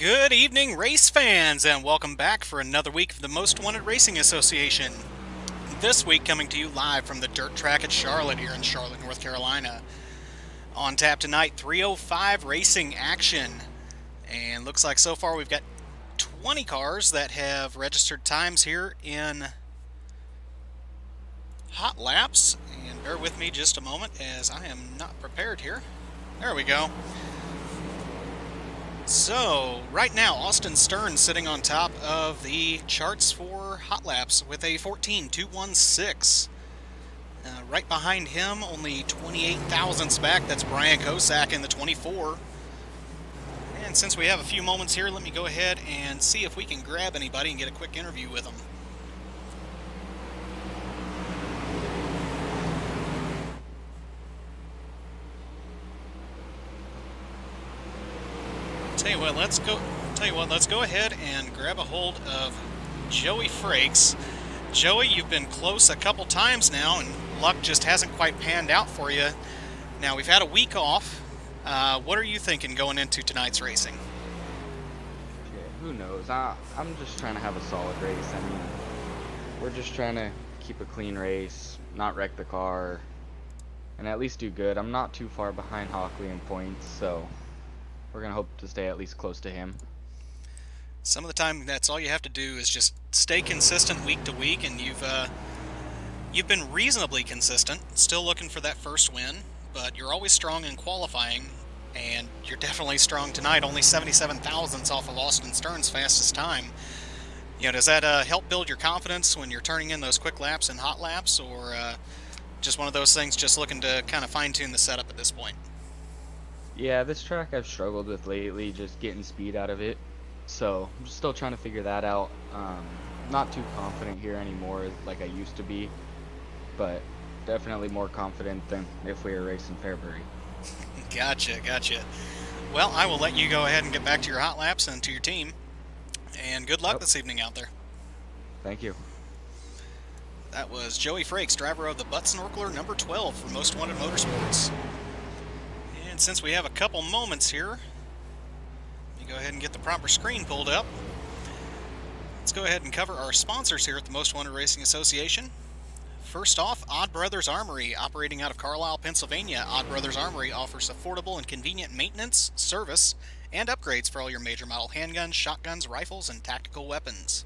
Good evening, race fans, and welcome back for another week of the Most Wanted Racing Association. This week coming to you live from the dirt track at Charlotte here in Charlotte, North Carolina. On tap tonight, 305 racing action. And looks like so far we've got 20 cars that have registered times here in hot laps. And bear with me just a moment as I am not prepared here. There we go. So, right now, Austin Stern sitting on top of the charts for hot laps with a 14.216. Right behind him, only 28 thousandths back, that's Brian Kosak in the 24. And since we have a few moments here, let me go ahead and see if we can grab anybody and get a quick interview with them. Tell you what, let's go ahead and grab a hold of Joey Frakes. Joey, you've been close a couple times now, and luck just hasn't quite panned out for you. Now, we've had a week off. What are you thinking going into tonight's racing? Yeah, who knows? I'm just trying to have a solid race. I mean, we're just trying to keep a clean race, not wreck the car, and at least do good. I'm not too far behind Hockley in points, so we're going to hope to stay at least close to him. Some of the time, that's all you have to do is just stay consistent week to week, and you've been reasonably consistent, still looking for that first win, but you're always strong in qualifying, and you're definitely strong tonight, only 77 thousandths off of Austin Stern's fastest time. You know, does that help build your confidence when you're turning in those quick laps and hot laps, or just one of those things just looking to kind of fine-tune the setup at this point? Yeah, this track I've struggled with lately, just getting speed out of it. So I'm still trying to figure that out. Not too confident here anymore like I used to be, but definitely more confident than if we were racing Fairbury. Gotcha. Well, I will let you go ahead and get back to your hot laps and to your team. And good luck this evening out there. Thank you. That was Joey Frakes, driver of the Butz-Norkler number 12 for Most Wanted Motorsports. And since we have a couple moments here, let me go ahead and get the proper screen pulled up. Let's go ahead and cover our sponsors here at the Most Wanted Racing Association. First off, Odd Brothers Armory, operating out of Carlisle, Pennsylvania. Odd Brothers Armory offers affordable and convenient maintenance, service, and upgrades for all your major model handguns, shotguns, rifles, and tactical weapons.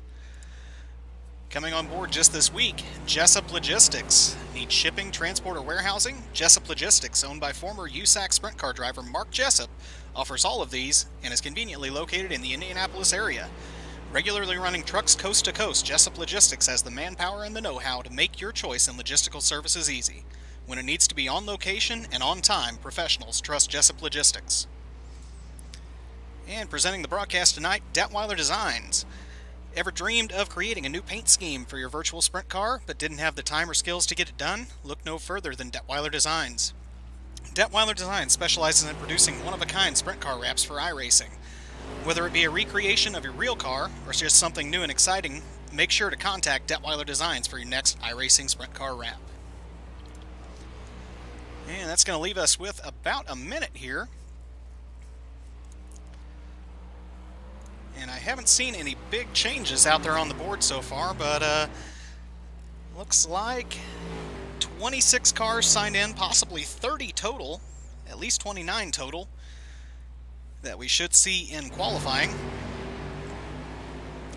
Coming on board just this week, Jessup Logistics. Need shipping, transport, or warehousing? Jessup Logistics, owned by former USAC sprint car driver Mark Jessup, offers all of these and is conveniently located in the Indianapolis area. Regularly running trucks coast to coast, Jessup Logistics has the manpower and the know-how to make your choice in logistical services easy. When it needs to be on location and on time, professionals trust Jessup Logistics. And presenting the broadcast tonight, Detweiler Designs. Ever dreamed of creating a new paint scheme for your virtual sprint car, but didn't have the time or skills to get it done? Look no further than Detweiler Designs. Detweiler Designs specializes in producing one-of-a-kind sprint car wraps for iRacing. Whether it be a recreation of your real car, or just something new and exciting, make sure to contact Detweiler Designs for your next iRacing sprint car wrap. And that's going to leave us with about a minute here. And I haven't seen any big changes out there on the board so far, but looks like 26 cars signed in, possibly 30 total, at least 29 total, that we should see in qualifying.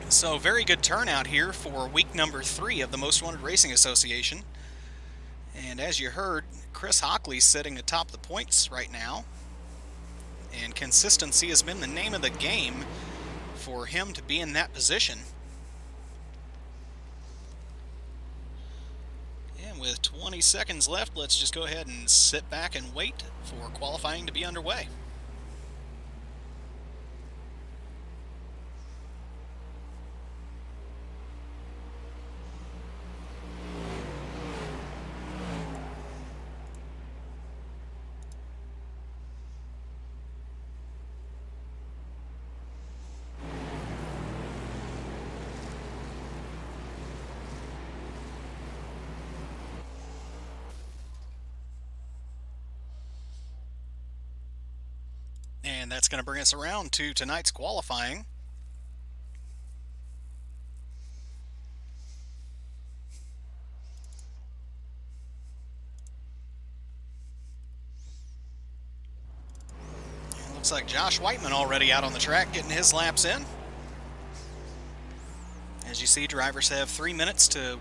So very good turnout here for week number 3 of the Most Wanted Racing Association. And as you heard, Chris Hockley's sitting atop the points right now. And consistency has been the name of the game for him to be in that position. And with 20 seconds left, let's just go ahead and sit back and wait for qualifying to be underway. And that's going to bring us around to tonight's qualifying. It looks like Josh Whiteman already out on the track getting his laps in. As you see, drivers have 3 minutes to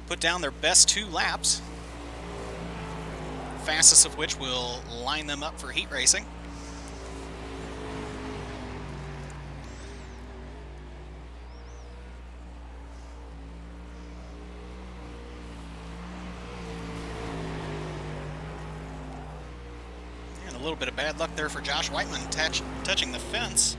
put down their best 2 laps, fastest of which will line them up for heat racing. And a little bit of bad luck there for Josh Whiteman, touching the fence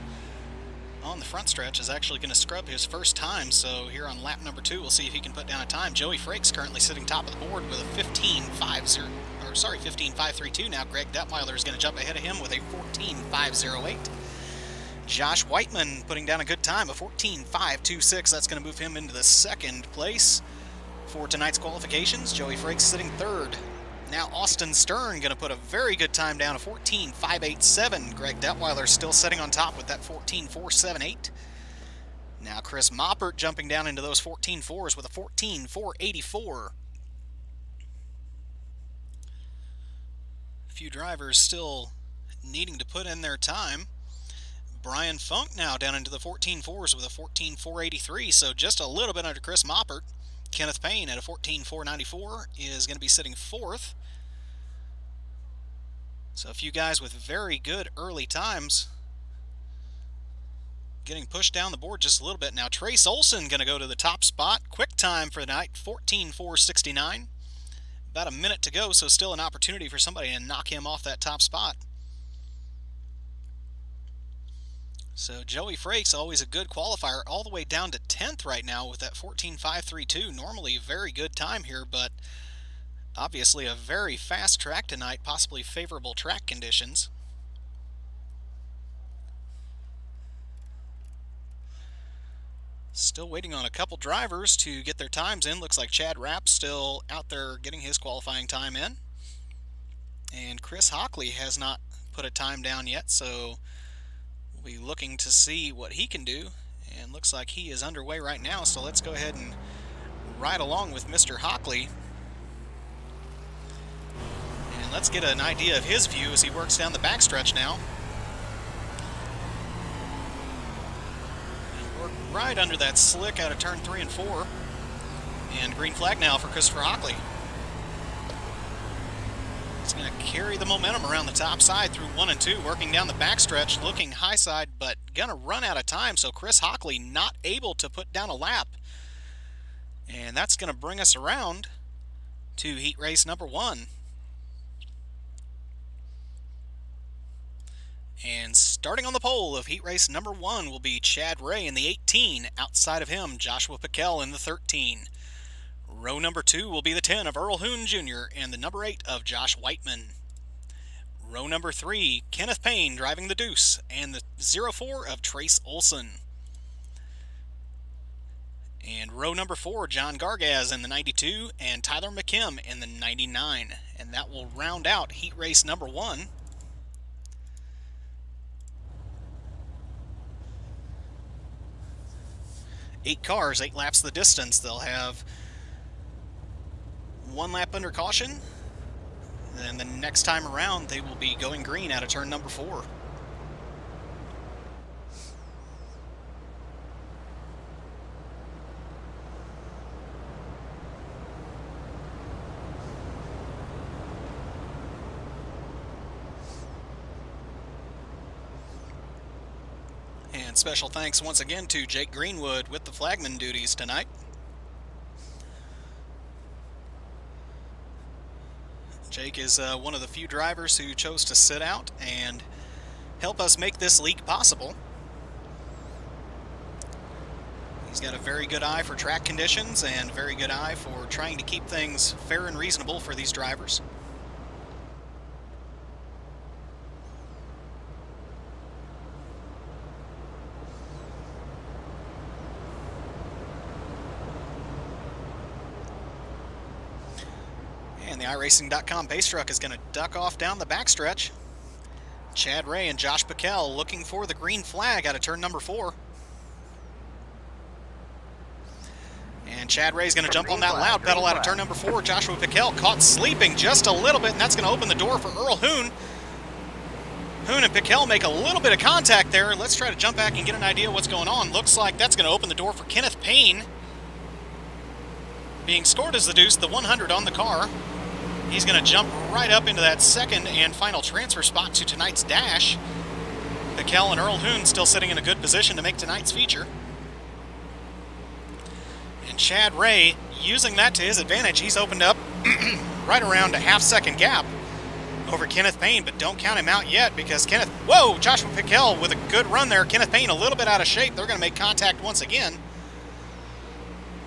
on the front stretch is actually going to scrub his first time. So here on lap number 2, we'll see if he can put down a time. Joey Frakes currently sitting top of the board with a 15.532. Now Greg Detweiler is going to jump ahead of him with a 14.508. Josh Whiteman putting down a good time, a 14.526. That's going to move him into the second place for tonight's qualifications. Joey Frakes sitting third. Now Austin Stern going to put a very good time down, a 14.587. Greg Detweiler still sitting on top with that 14.478. Now Chris Moppert jumping down into those 14.4s with a 14.484. A few drivers still needing to put in their time. Brian Funk now down into the 14.4s with a 14.483, so just a little bit under Chris Moppert. Kenneth Payne at a 14.494 is going to be sitting fourth. So a few guys with very good early times getting pushed down the board just a little bit. Now Trace Olson going to go to the top spot. Quick time for the night, 14.469. About a minute to go, so still an opportunity for somebody to knock him off that top spot. So Joey Frakes, always a good qualifier, all the way down to 10th right now with that 14.532. Normally a very good time here, but obviously a very fast track tonight, possibly favorable track conditions. Still waiting on a couple drivers to get their times in. Looks like Chad Rapp still out there getting his qualifying time in. And Chris Hockley has not put a time down yet, so we'll be looking to see what he can do. And looks like he is underway right now, so let's go ahead and ride along with Mr. Hockley. And let's get an idea of his view as he works down the backstretch now. And we're right under that slick out of turn 3 and 4. And green flag now for Christopher Hockley. He's going to carry the momentum around the top side through 1 and 2, working down the backstretch, looking high side, but going to run out of time. So Chris Hockley not able to put down a lap. And that's going to bring us around to heat race number 1. And starting on the pole of heat race number 1 will be Chad Ray in the 18. Outside of him, Joshua Piquel in the 13. Row number 2 will be the 10 of Earl Hoon Jr. and the number 8 of Josh Whiteman. Row number 3, Kenneth Payne driving the deuce and the 04 of Trace Olson. And row number 4, John Gargaz in the 92 and Tyler McKim in the 99. And that will round out heat race number 1. Eight cars, 8 laps the distance. They'll have 1 lap under caution, and the next time around they will be going green out of turn number 4. And special thanks once again to Jake Greenwood with the flagman duties tonight. Jake is one of the few drivers who chose to sit out and help us make this league possible. He's got a very good eye for track conditions and a very good eye for trying to keep things fair and reasonable for these drivers. And the iRacing.com base truck is going to duck off down the backstretch. Chad Ray and Josh Bickel looking for the green flag out of turn number 4. And Chad Ray's going to jump on that loud pedal out of turn number 4. Joshua Bickel caught sleeping just a little bit, and that's going to open the door for Earl Hoon. Hoon and Bickel make a little bit of contact there. Let's try to jump back and get an idea of what's going on. Looks like that's going to open the door for Kenneth Payne. Being scored as the deuce, the 100 on the car. He's going to jump right up into that second and final transfer spot to tonight's dash. Bickel and Earl Hoon still sitting in a good position to make tonight's feature. And Chad Ray, using that to his advantage, he's opened up right around a half-second gap over Kenneth Payne, but don't count him out yet because whoa, Joshua Bickel with a good run there. Kenneth Payne a little bit out of shape. They're going to make contact once again.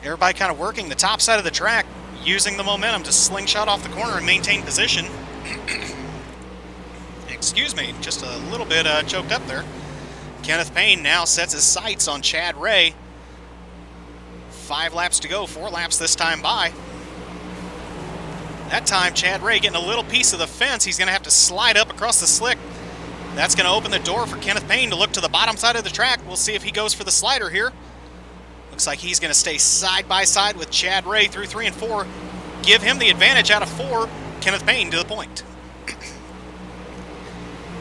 Everybody kind of working the top side of the track, using the momentum to slingshot off the corner and maintain position. Excuse me, just a little bit choked up there. Kenneth Payne now sets his sights on Chad Ray. 5 laps to go, 4 laps this time by. That time, Chad Ray getting a little piece of the fence. He's going to have to slide up across the slick. That's going to open the door for Kenneth Payne to look to the bottom side of the track. We'll see if he goes for the slider here. Looks like he's going to stay side by side with Chad Ray through 3 and 4. Give him the advantage out of 4. Kenneth Payne to the point.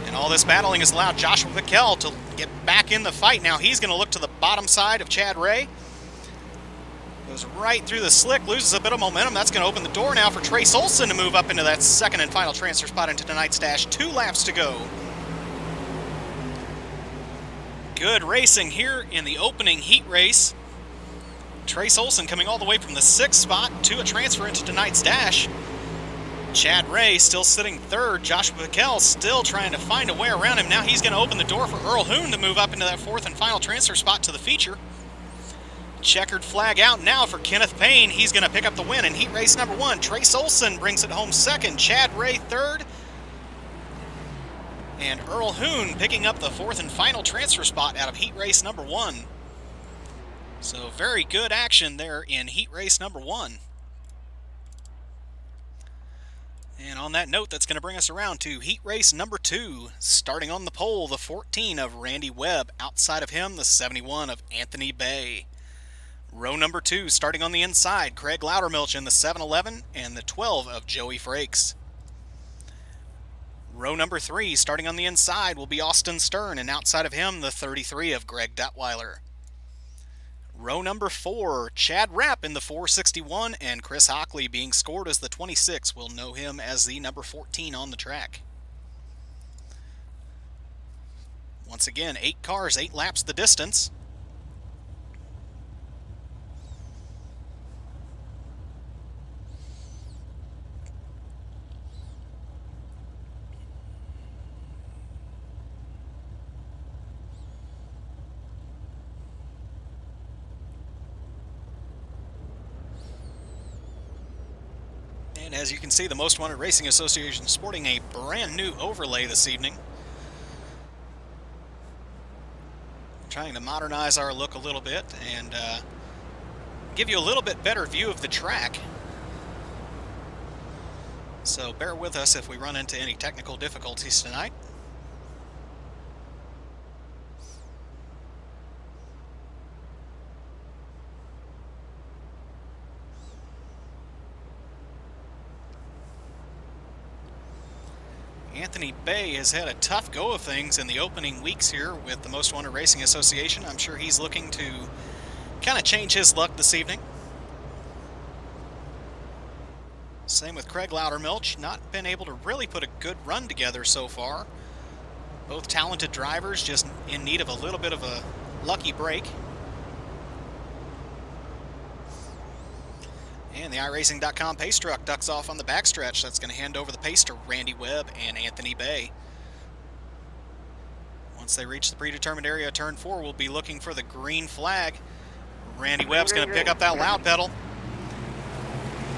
And all this battling has allowed Joshua Bickel to get back in the fight. Now he's going to look to the bottom side of Chad Ray. Goes right through the slick, loses a bit of momentum. That's going to open the door now for Trace Olson to move up into that second and final transfer spot into tonight's dash. 2 laps to go. Good racing here in the opening heat race. Trace Olson coming all the way from the 6th spot to a transfer into tonight's dash. Chad Ray still sitting 3rd. Joshua Bickel still trying to find a way around him. Now he's going to open the door for Earl Hoon to move up into that 4th and final transfer spot to the feature. Checkered flag out now for Kenneth Payne. He's going to pick up the win in heat race number 1. Trace Olson brings it home 2nd. Chad Ray 3rd. And Earl Hoon picking up the 4th and final transfer spot out of heat race number 1. So very good action there in heat race number 1. And on that note, that's going to bring us around to heat race number 2. Starting on the pole, the 14 of Randy Webb. Outside of him, the 71 of Anthony Bay. Row number 2, starting on the inside, Craig Loudermilch in the 711 and the 12 of Joey Frakes. Row number 3, starting on the inside, will be Austin Stern, and outside of him, the 33 of Greg Detweiler. Row number 4, Chad Rapp in the 461, and Chris Hockley being scored as the 26. We'll know him as the number 14 on the track. Once again, 8 cars, 8 laps the distance. And as you can see, the Most Wanted Racing Association sporting a brand new overlay this evening. Trying to modernize our look a little bit and give you a little bit better view of the track. So bear with us if we run into any technical difficulties tonight. Anthony Bay has had a tough go of things in the opening weeks here with the Most Wanted Racing Association. I'm sure he's looking to kind of change his luck this evening. Same with Craig Loudermilch, not been able to really put a good run together so far. Both talented drivers, just in need of a little bit of a lucky break. And the iRacing.com pace truck ducks off on the backstretch. That's going to hand over the pace to Randy Webb and Anthony Bay. Once they reach the predetermined area, turn 4, we'll be looking for the green flag. Randy Webb's going to pick up that loud pedal.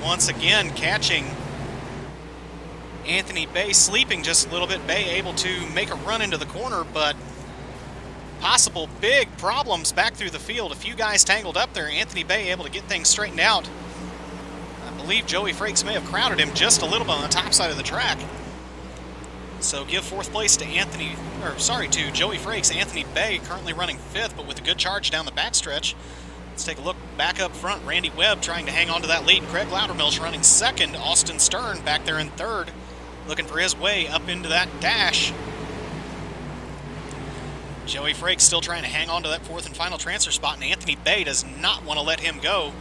Once again, catching Anthony Bay sleeping just a little bit. Bay able to make a run into the corner, but possible big problems back through the field. A few guys tangled up there. Anthony Bay able to get things straightened out. I believe Joey Frakes may have crowded him just a little bit on the top side of the track. So give fourth place to to Joey Frakes. Anthony Bay currently running fifth, but with a good charge down the backstretch. Let's take a look back up front. Randy Webb trying to hang on to that lead. Craig Loudermilch running second. Austin Stern back there in third, looking for his way up into that dash. Joey Frakes still trying to hang on to that fourth and final transfer spot, and Anthony Bay does not want to let him go.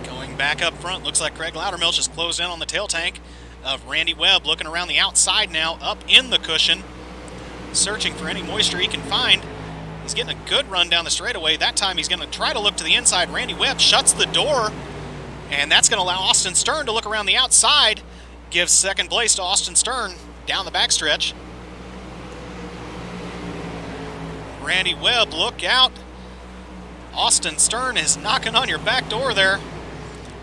Going back up front, looks like Craig Loudermilch has closed in on the tail tank of Randy Webb, looking around the outside now, up in the cushion, searching for any moisture he can find. He's getting a good run down the straightaway. That time he's going to try to look to the inside. Randy Webb shuts the door, and that's going to allow Austin Stern to look around the outside. Gives second place to Austin Stern down the backstretch. Randy Webb, look out. Austin Stern is knocking on your back door there.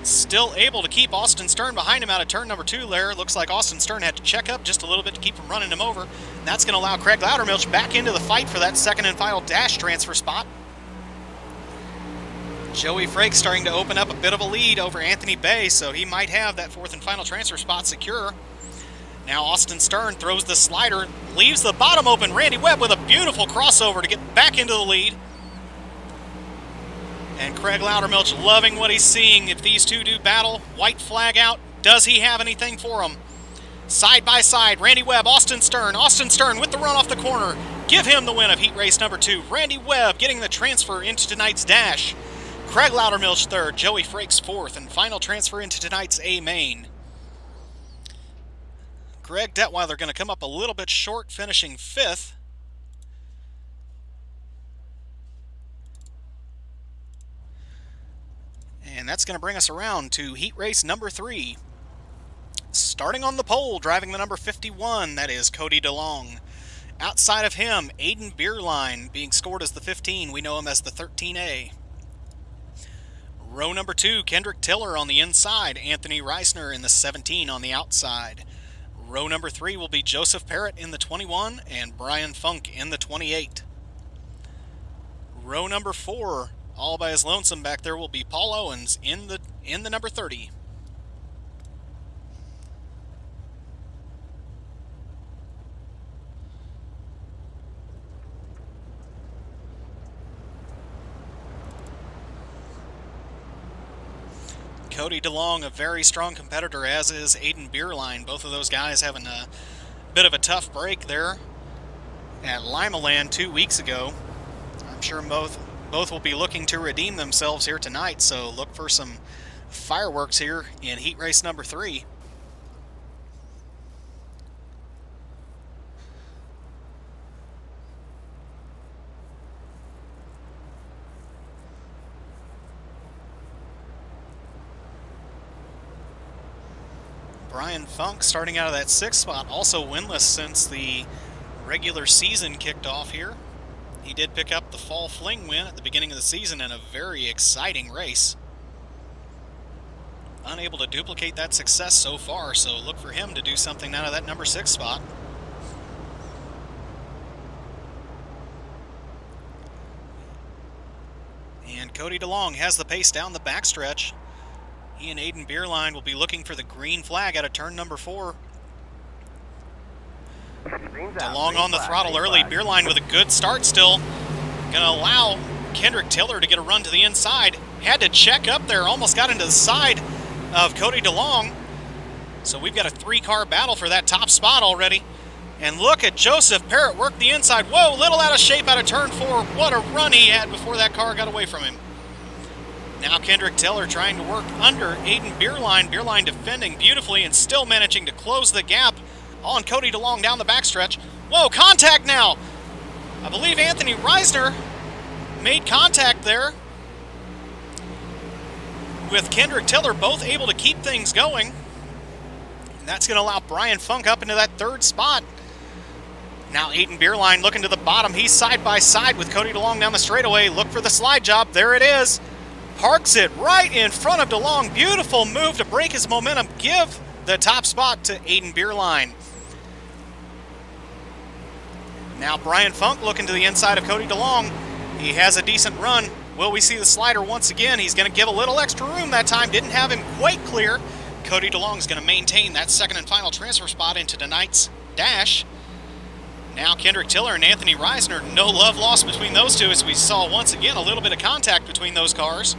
Still able to keep Austin Stern behind him out of turn number 2 there. Looks like Austin Stern had to check up just a little bit to keep from running him over. And that's going to allow Craig Loudermilch back into the fight for that second and final dash transfer spot. Joey Frakes starting to open up a bit of a lead over Anthony Bay, so he might have that fourth and final transfer spot secure. Now Austin Stern throws the slider, leaves the bottom open. Randy Webb with a beautiful crossover to get back into the lead. And Craig Loudermilch loving what he's seeing. If these two do battle, white flag out. Does he have anything for him? Side by side, Randy Webb, Austin Stern. Austin Stern with the run off the corner. Give him the win of heat race number 2. Randy Webb getting the transfer into tonight's dash. Craig Loudermilch third, Joey Frakes fourth, and final transfer into tonight's A main. Greg Detweiler going to come up a little bit short, finishing fifth. And that's going to bring us around to heat race number 3. Starting on the pole, driving the number 51, that is Cody DeLong. Outside of him, Aiden Beerline being scored as the 15. We know him as the 13A. Row number 2, Kendrick Tiller on the inside. Anthony Reisner in the 17 on the outside. Row number 3 will be Joseph Parrott in the 21 and Brian Funk in the 28. Row number 4, all by his lonesome back there, will be Paul Owens in the number 30. Cody DeLong, a very strong competitor, as is Aiden Beerline. Both of those guys having a bit of a tough break there at Limaland 2 weeks ago. I'm sure both will be looking to redeem themselves here tonight, so look for some fireworks here in heat race number 3. Brian Funk starting out of that 6th spot, also winless since the regular season kicked off here. He did pick up the Fall Fling win at the beginning of the season in a very exciting race. Unable to duplicate that success so far, so look for him to do something out of that number 6 spot. And Cody DeLong has the pace down the backstretch. He and Aiden Beerline will be looking for the green flag out of turn number 4. DeLong on the throttle early. Beerline with a good start still. Going to allow Kendrick Tiller to get a run to the inside. Had to check up there. Almost got into the side of Cody DeLong. So we've got a 3-car battle for that top spot already. And look at Joseph Parrott work the inside. Whoa, little out of shape out of turn 4. What a run he had before that car got away from him. Now Kendrick Tiller trying to work under Aiden Beerline. Beerline defending beautifully and still managing to close the gap on Cody DeLong down the backstretch. Whoa, contact now! I believe Anthony Reisner made contact there with Kendrick Tiller, both able to keep things going. And that's going to allow Brian Funk up into that 3rd spot. Now Aiden Beerline looking to the bottom. He's side by side with Cody DeLong down the straightaway. Look for the slide job. There it is. Parks it right in front of DeLong. Beautiful move to break his momentum. Give the top spot to Aiden Beerline. Now Brian Funk looking to the inside of Cody DeLong. He has a decent run. Will we see the slider once again? He's going to give a little extra room that time. Didn't have him quite clear. Cody DeLong's going to maintain that second and final transfer spot into tonight's dash. Now Kendrick Tiller and Anthony Reisner, no love lost between those two, as we saw once again a little bit of contact between those cars.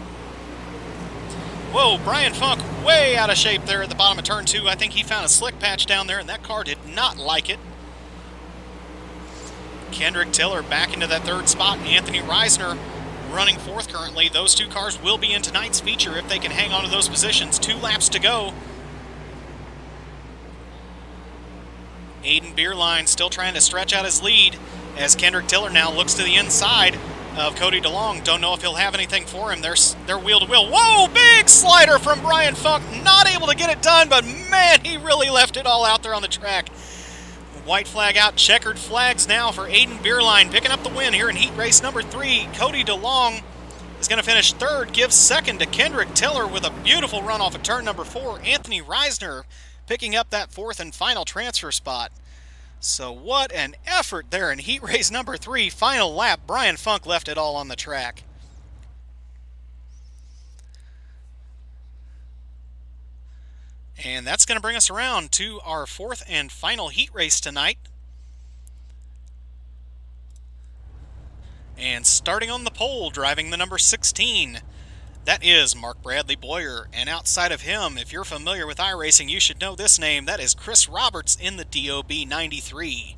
Whoa, Brian Funk way out of shape there at the bottom of turn 2. I think he found a slick patch down there, and that car did not like it. Kendrick Tiller back into that third spot. Anthony Reisner running fourth currently. Those two cars will be in tonight's feature if they can hang on to those positions. 2 laps to go. Aiden Beerline still trying to stretch out his lead as Kendrick Tiller now looks to the inside of Cody DeLong. Don't know if he'll have anything for him. They're wheel to wheel. Whoa, big slider from Brian Funk. Not able to get it done, but man, he really left it all out there on the track. White flag out, checkered flags now for Aiden Beerline, picking up the win here in heat race number 3. Cody DeLong is going to finish third, gives second to Kendrick Tiller with a beautiful run off of turn number 4. Anthony Reisner picking up that fourth and final transfer spot. So what an effort there in heat race number 3. Final lap, Brian Funk left it all on the track. And that's going to bring us around to our fourth and final heat race tonight. And starting on the pole, driving the number 16, that is Mark Bradley Boyer. And outside of him, if you're familiar with iRacing, you should know this name. That is Chris Roberts in the DOB 93.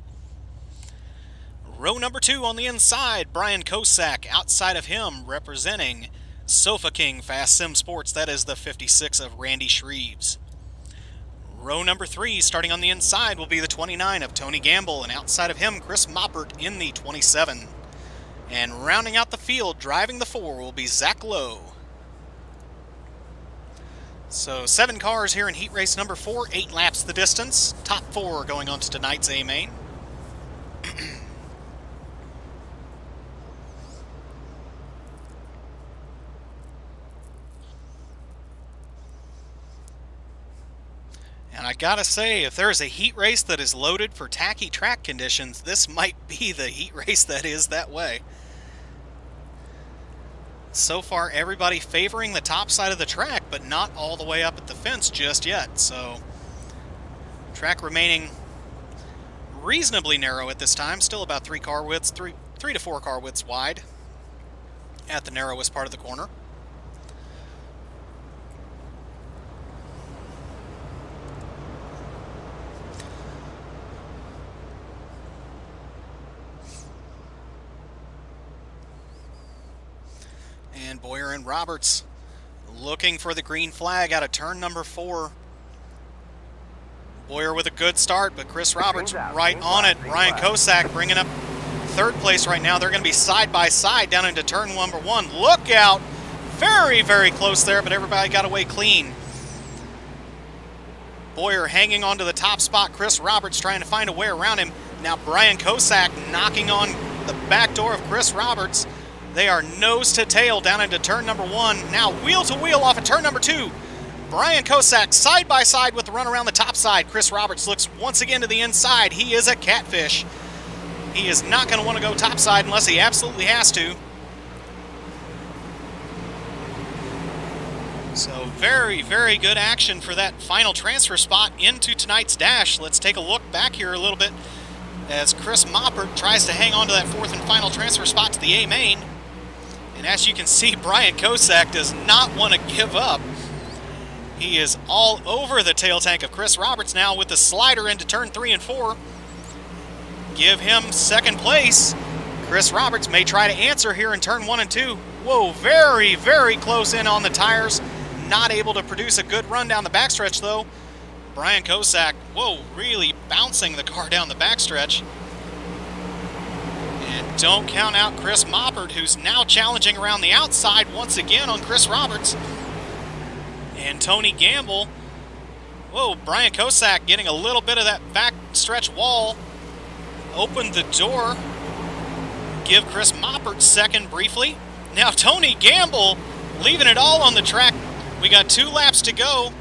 Row number 2 on the inside, Brian Kosak. Outside of him, representing Sofa King Fast Sim Sports, that is the 56 of Randy Shreves. Row number 3, starting on the inside, will be the 29 of Tony Gamble, and outside of him, Chris Moppert in the 27. And rounding out the field, driving the 4, will be Zach Lowe. So 7 cars here in heat race number 4, 8 laps the distance. Top 4 going on to tonight's A-Main. And I gotta say, if there's a heat race that is loaded for tacky track conditions, this might be the heat race that is that way. So far, everybody favoring the top side of the track, but not all the way up at the fence just yet. So, track remaining reasonably narrow at this time. Still about 3 to 4 car widths wide at the narrowest part of the corner. And Boyer and Roberts looking for the green flag out of turn number 4. Boyer with a good start, but Chris Roberts right on it. Ryan Kosak bringing up third place right now. They're going to be side by side down into turn number 1. Look out! Very, very close there, but everybody got away clean. Boyer hanging on to the top spot. Chris Roberts trying to find a way around him. Now Brian Kosak knocking on the back door of Chris Roberts. They are nose to tail down into turn number 1. Now wheel to wheel off of turn number 2. Brian Kosak side by side with the run around the top side. Chris Roberts looks once again to the inside. He is a catfish. He is not going to want to go top side unless he absolutely has to. So very, very good action for that final transfer spot into tonight's dash. Let's take a look back here a little bit as Chris Moppert tries to hang on to that fourth and final transfer spot to the A-Main. And as you can see, Brian Kosak does not want to give up. He is all over the tail tank of Chris Roberts now with the slider into turn 3 and 4. Give him second place. Chris Roberts may try to answer here in turn 1 and 2. Whoa, very, very close in on the tires. Not able to produce a good run down the backstretch though. Brian Kosak, whoa, really bouncing the car down the backstretch. And don't count out Chris Moppert, who's now challenging around the outside once again on Chris Roberts. And Tony Gamble. Whoa, Brian Kosak getting a little bit of that backstretch wall. Opened the door. Give Chris Moppert second briefly. Now Tony Gamble leaving it all on the track. We got 2 laps to go,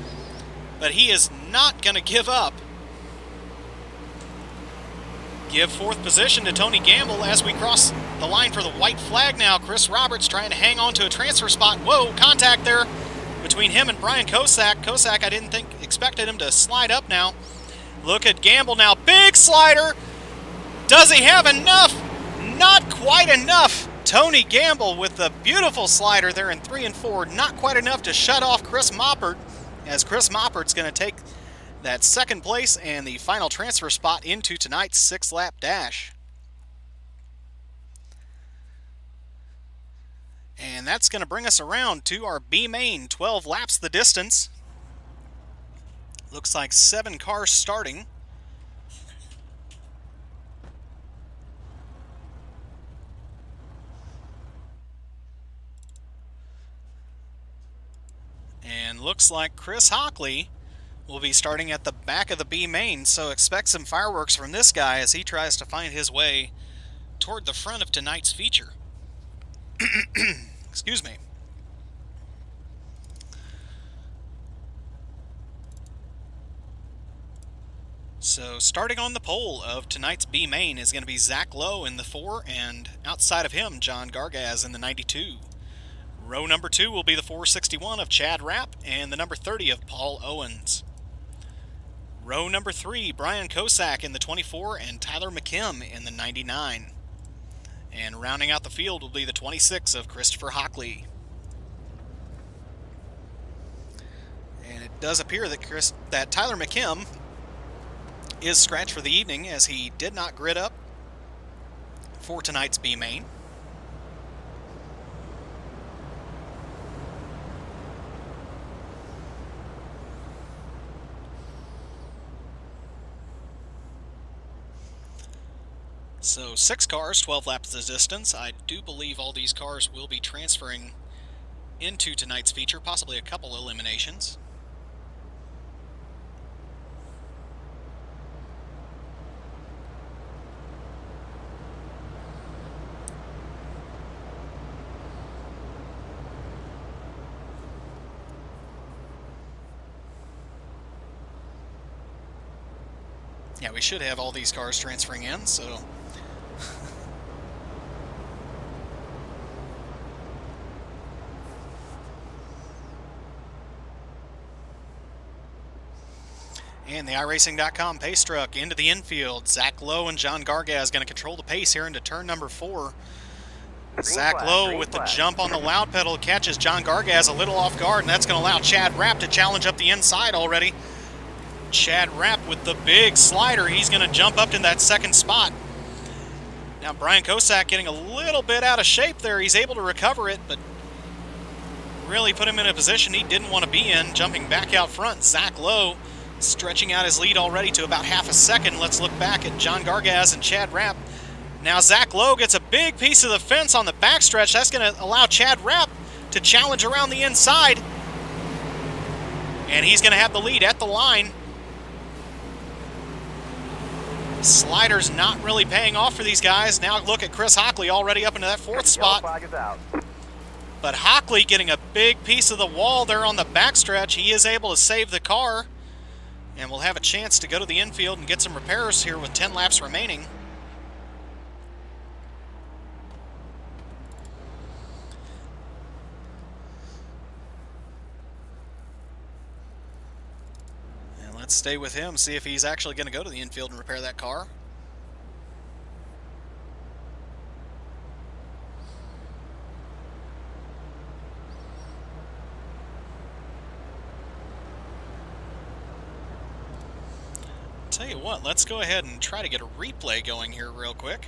but he is not going to give up. Give fourth position to Tony Gamble as we cross the line for the white flag now. Chris Roberts trying to hang on to a transfer spot. Whoa, contact there between him and Brian Kosak. Kosak, I didn't expected him to slide up now. Look at Gamble now. Big slider. Does he have enough? Not quite enough. Tony Gamble with the beautiful slider there in 3 and 4. Not quite enough to shut off Chris Moppert, as Chris Moppert's going to take that second place and the final transfer spot into tonight's 6-lap dash. And that's going to bring us around to our B main, 12 laps the distance. Looks like 7 cars starting. And looks like Chris Hockley will be starting at the back of the B main, so expect some fireworks from this guy as he tries to find his way toward the front of tonight's feature. Excuse me. So starting on the pole of tonight's B main is going to be Zach Lowe in the 4, and outside of him, John Gargaz in the 92. Row number 2 will be the 461 of Chad Rapp and the number 30 of Paul Owens. Row number 3, Brian Kosak in the 24 and Tyler McKim in the 99. And rounding out the field will be the 26 of Christopher Hockley. And it does appear that Tyler McKim is scratched for the evening, as he did not grid up for tonight's B main. So 6 cars, 12 laps the distance. I do believe all these cars will be transferring into tonight's feature, possibly a couple eliminations. Yeah, we should have all these cars transferring in, so... And the iRacing.com pace truck into the infield. Zach Lowe and John Gargaz going to control the pace here into turn number 4. Zach Lowe with the jump on the loud pedal catches John Gargaz a little off guard, and that's going to allow Chad Rapp to challenge up the inside already. Chad Rapp with the big slider. He's going to jump up to that second spot. Now Brian Kosak getting a little bit out of shape there. He's able to recover it, but really put him in a position he didn't want to be in, jumping back out front. Zach Lowe stretching out his lead already to about half a second. Let's look back at John Gargaz and Chad Rapp. Now Zach Lowe gets a big piece of the fence on the backstretch. That's going to allow Chad Rapp to challenge around the inside. And he's going to have the lead at the line. Slider's not really paying off for these guys. Now look at Chris Hockley already up into that 4th spot. But Hockley getting a big piece of the wall there on the backstretch. He is able to save the car. And we'll have a chance to go to the infield and get some repairs here with 10 laps remaining. And let's stay with him, see if he's actually going to go to the infield and repair that car. Tell you what, let's go ahead and try to get a replay going here real quick.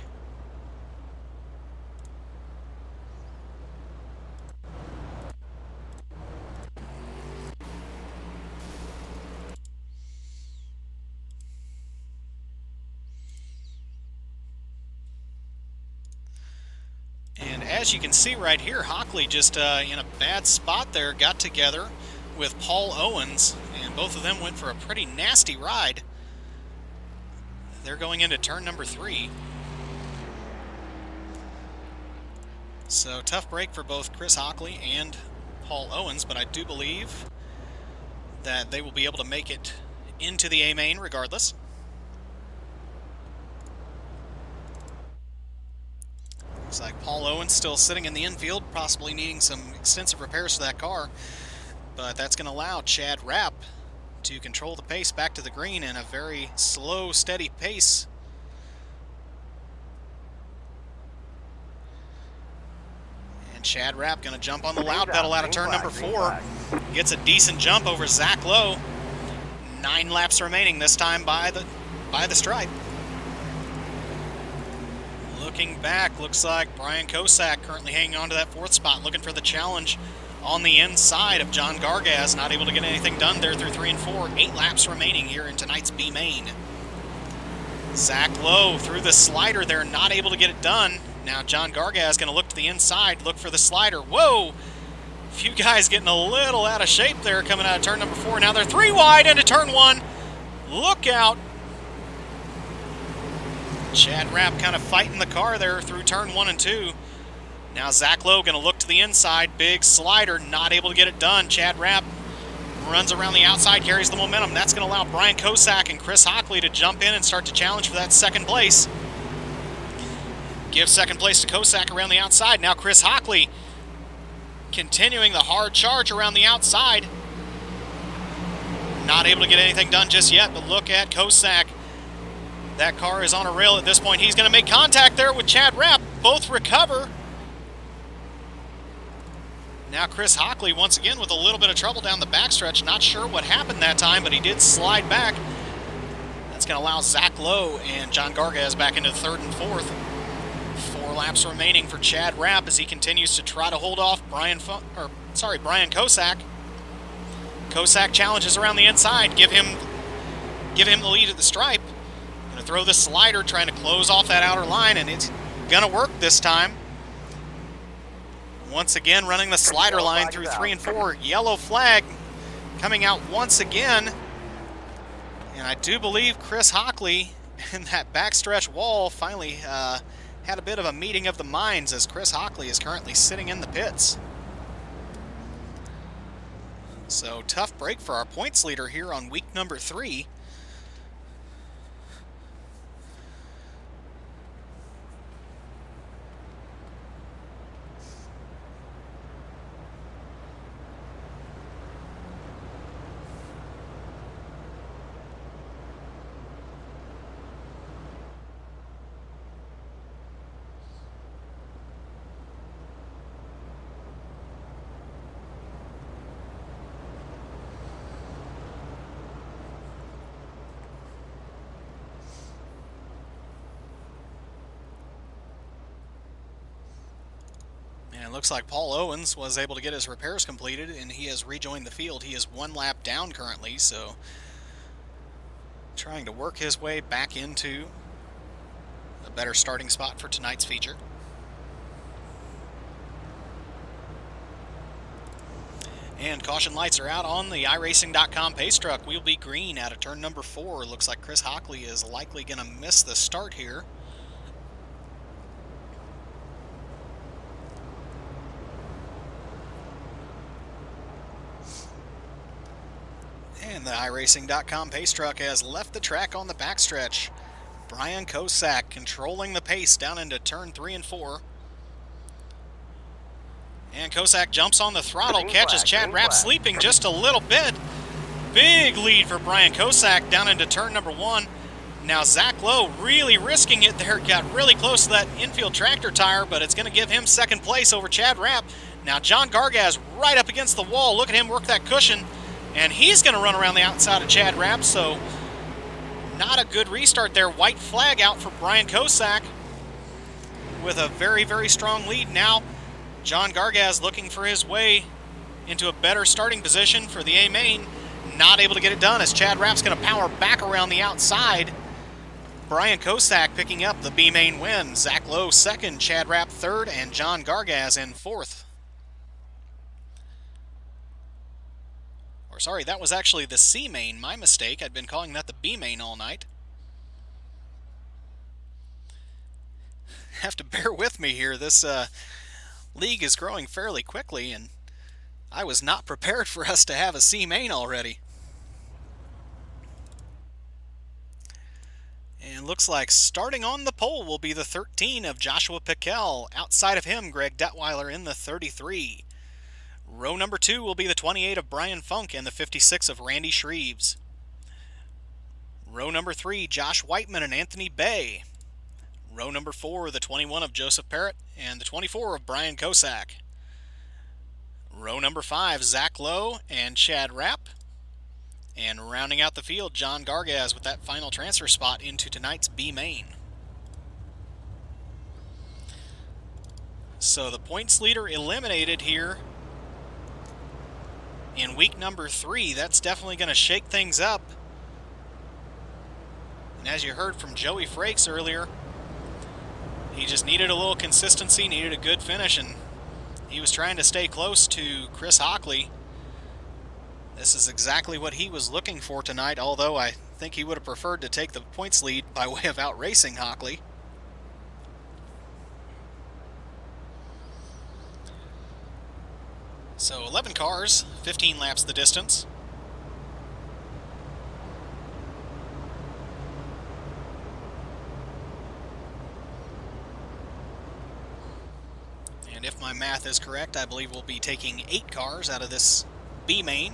And as you can see right here, Hockley just in a bad spot there got together with Paul Owens, and both of them went for a pretty nasty ride. They're going into turn number 3. So tough break for both Chris Hockley and Paul Owens, but I do believe that they will be able to make it into the A main regardless. Looks like Paul Owens still sitting in the infield, possibly needing some extensive repairs to that car. But that's going to allow Chad Rapp to control the pace back to the green in a very slow, steady pace. And Chad Rapp going to jump on the loud pedal out of turn number 4. Gets a decent jump over Zach Lowe. 9 laps remaining, this time by the stripe. Looking back, looks like Brian Kosak currently hanging on to that 4th spot, looking for the challenge on the inside of John Gargaz. Not able to get anything done there through 3 and 4. 8 laps remaining here in tonight's B main. Zach Lowe through the slider there, not able to get it done. Now John Gargaz going to look to the inside, look for the slider. Whoa! A few guys getting a little out of shape there coming out of turn number 4. Now they're 3 wide into turn 1. Look out! Chad Rapp kind of fighting the car there through turn 1 and 2. Now Zach Lowe going to look to the inside. Big slider, not able to get it done. Chad Rapp runs around the outside, carries the momentum. That's going to allow Brian Kosak and Chris Hockley to jump in and start to challenge for that 2nd place. Give 2nd place to Kosak around the outside. Now Chris Hockley continuing the hard charge around the outside. Not able to get anything done just yet, but look at Kosak. That car is on a rail at this point. He's going to make contact there with Chad Rapp. Both recover. Now Chris Hockley once again with a little bit of trouble down the backstretch. Not sure what happened that time, but he did slide back. That's going to allow Zach Lowe and John Gargaz back into 3rd and 4th. 4 laps remaining for Chad Rapp as he continues to try to hold off Brian Kosak. Kosak challenges around the inside. Give him the lead at the stripe. Going to throw the slider, trying to close off that outer line, and it's going to work this time. Once again, running the slider line through 3 and 4. Yellow flag coming out once again. And I do believe Chris Hockley in that backstretch wall finally had a bit of a meeting of the minds, as Chris Hockley is currently sitting in the pits. So tough break for our points leader here on week number 3. And it looks like Paul Owens was able to get his repairs completed, and he has rejoined the field. He is 1 lap down currently, so trying to work his way back into a better starting spot for tonight's feature. And caution lights are out on the iRacing.com pace truck. We'll be green out of turn number 4. Looks like Chris Hockley is likely going to miss the start here. And the iRacing.com pace truck has left the track on the backstretch. Brian Kosak controlling the pace down into turn 3 and 4. And Kosak jumps on the throttle, catches Chad Rapp sleeping just a little bit. Big lead for Brian Kosak down into turn number 1. Now Zach Lowe really risking it there, got really close to that infield tractor tire, but it's going to give him 2nd place over Chad Rapp. Now John Gargaz right up against the wall. Look at him work that cushion. And he's going to run around the outside of Chad Rapp, so not a good restart there. White flag out for Brian Kosak with a very, very strong lead. Now John Gargaz looking for his way into a better starting position for the A-Main. Not able to get it done as Chad Rapp's going to power back around the outside. Brian Kosak picking up the B-Main win. Zach Lowe 2nd, Chad Rapp 3rd, and John Gargaz in 4th. Or sorry, that was actually the C-Main, my mistake. I'd been calling that the B-Main all night. Have to bear with me here. This league is growing fairly quickly, and I was not prepared for us to have a C-Main already. And And looks like starting on the pole will be the 13 of Joshua Piquel. Outside of him, Greg Detweiler in the 33. Row number 2 will be the 28 of Brian Funk and the 56 of Randy Shreves. Row number 3, Josh Whiteman and Anthony Bay. Row number 4, the 21 of Joseph Parrott and the 24 of Brian Kosak. Row number 5, Zach Lowe and Chad Rapp. And rounding out the field, John Gargaz with that final transfer spot into tonight's B main. So the points leader eliminated here in week number 3. That's definitely going to shake things up. And as you heard from Joey Frakes earlier, he just needed a little consistency, needed a good finish, and he was trying to stay close to Chris Hockley. This is exactly what he was looking for tonight, although I think he would have preferred to take the points lead by way of outracing Hockley. So 11 cars, 15 laps the distance. And if my math is correct, I believe we'll be taking 8 cars out of this B main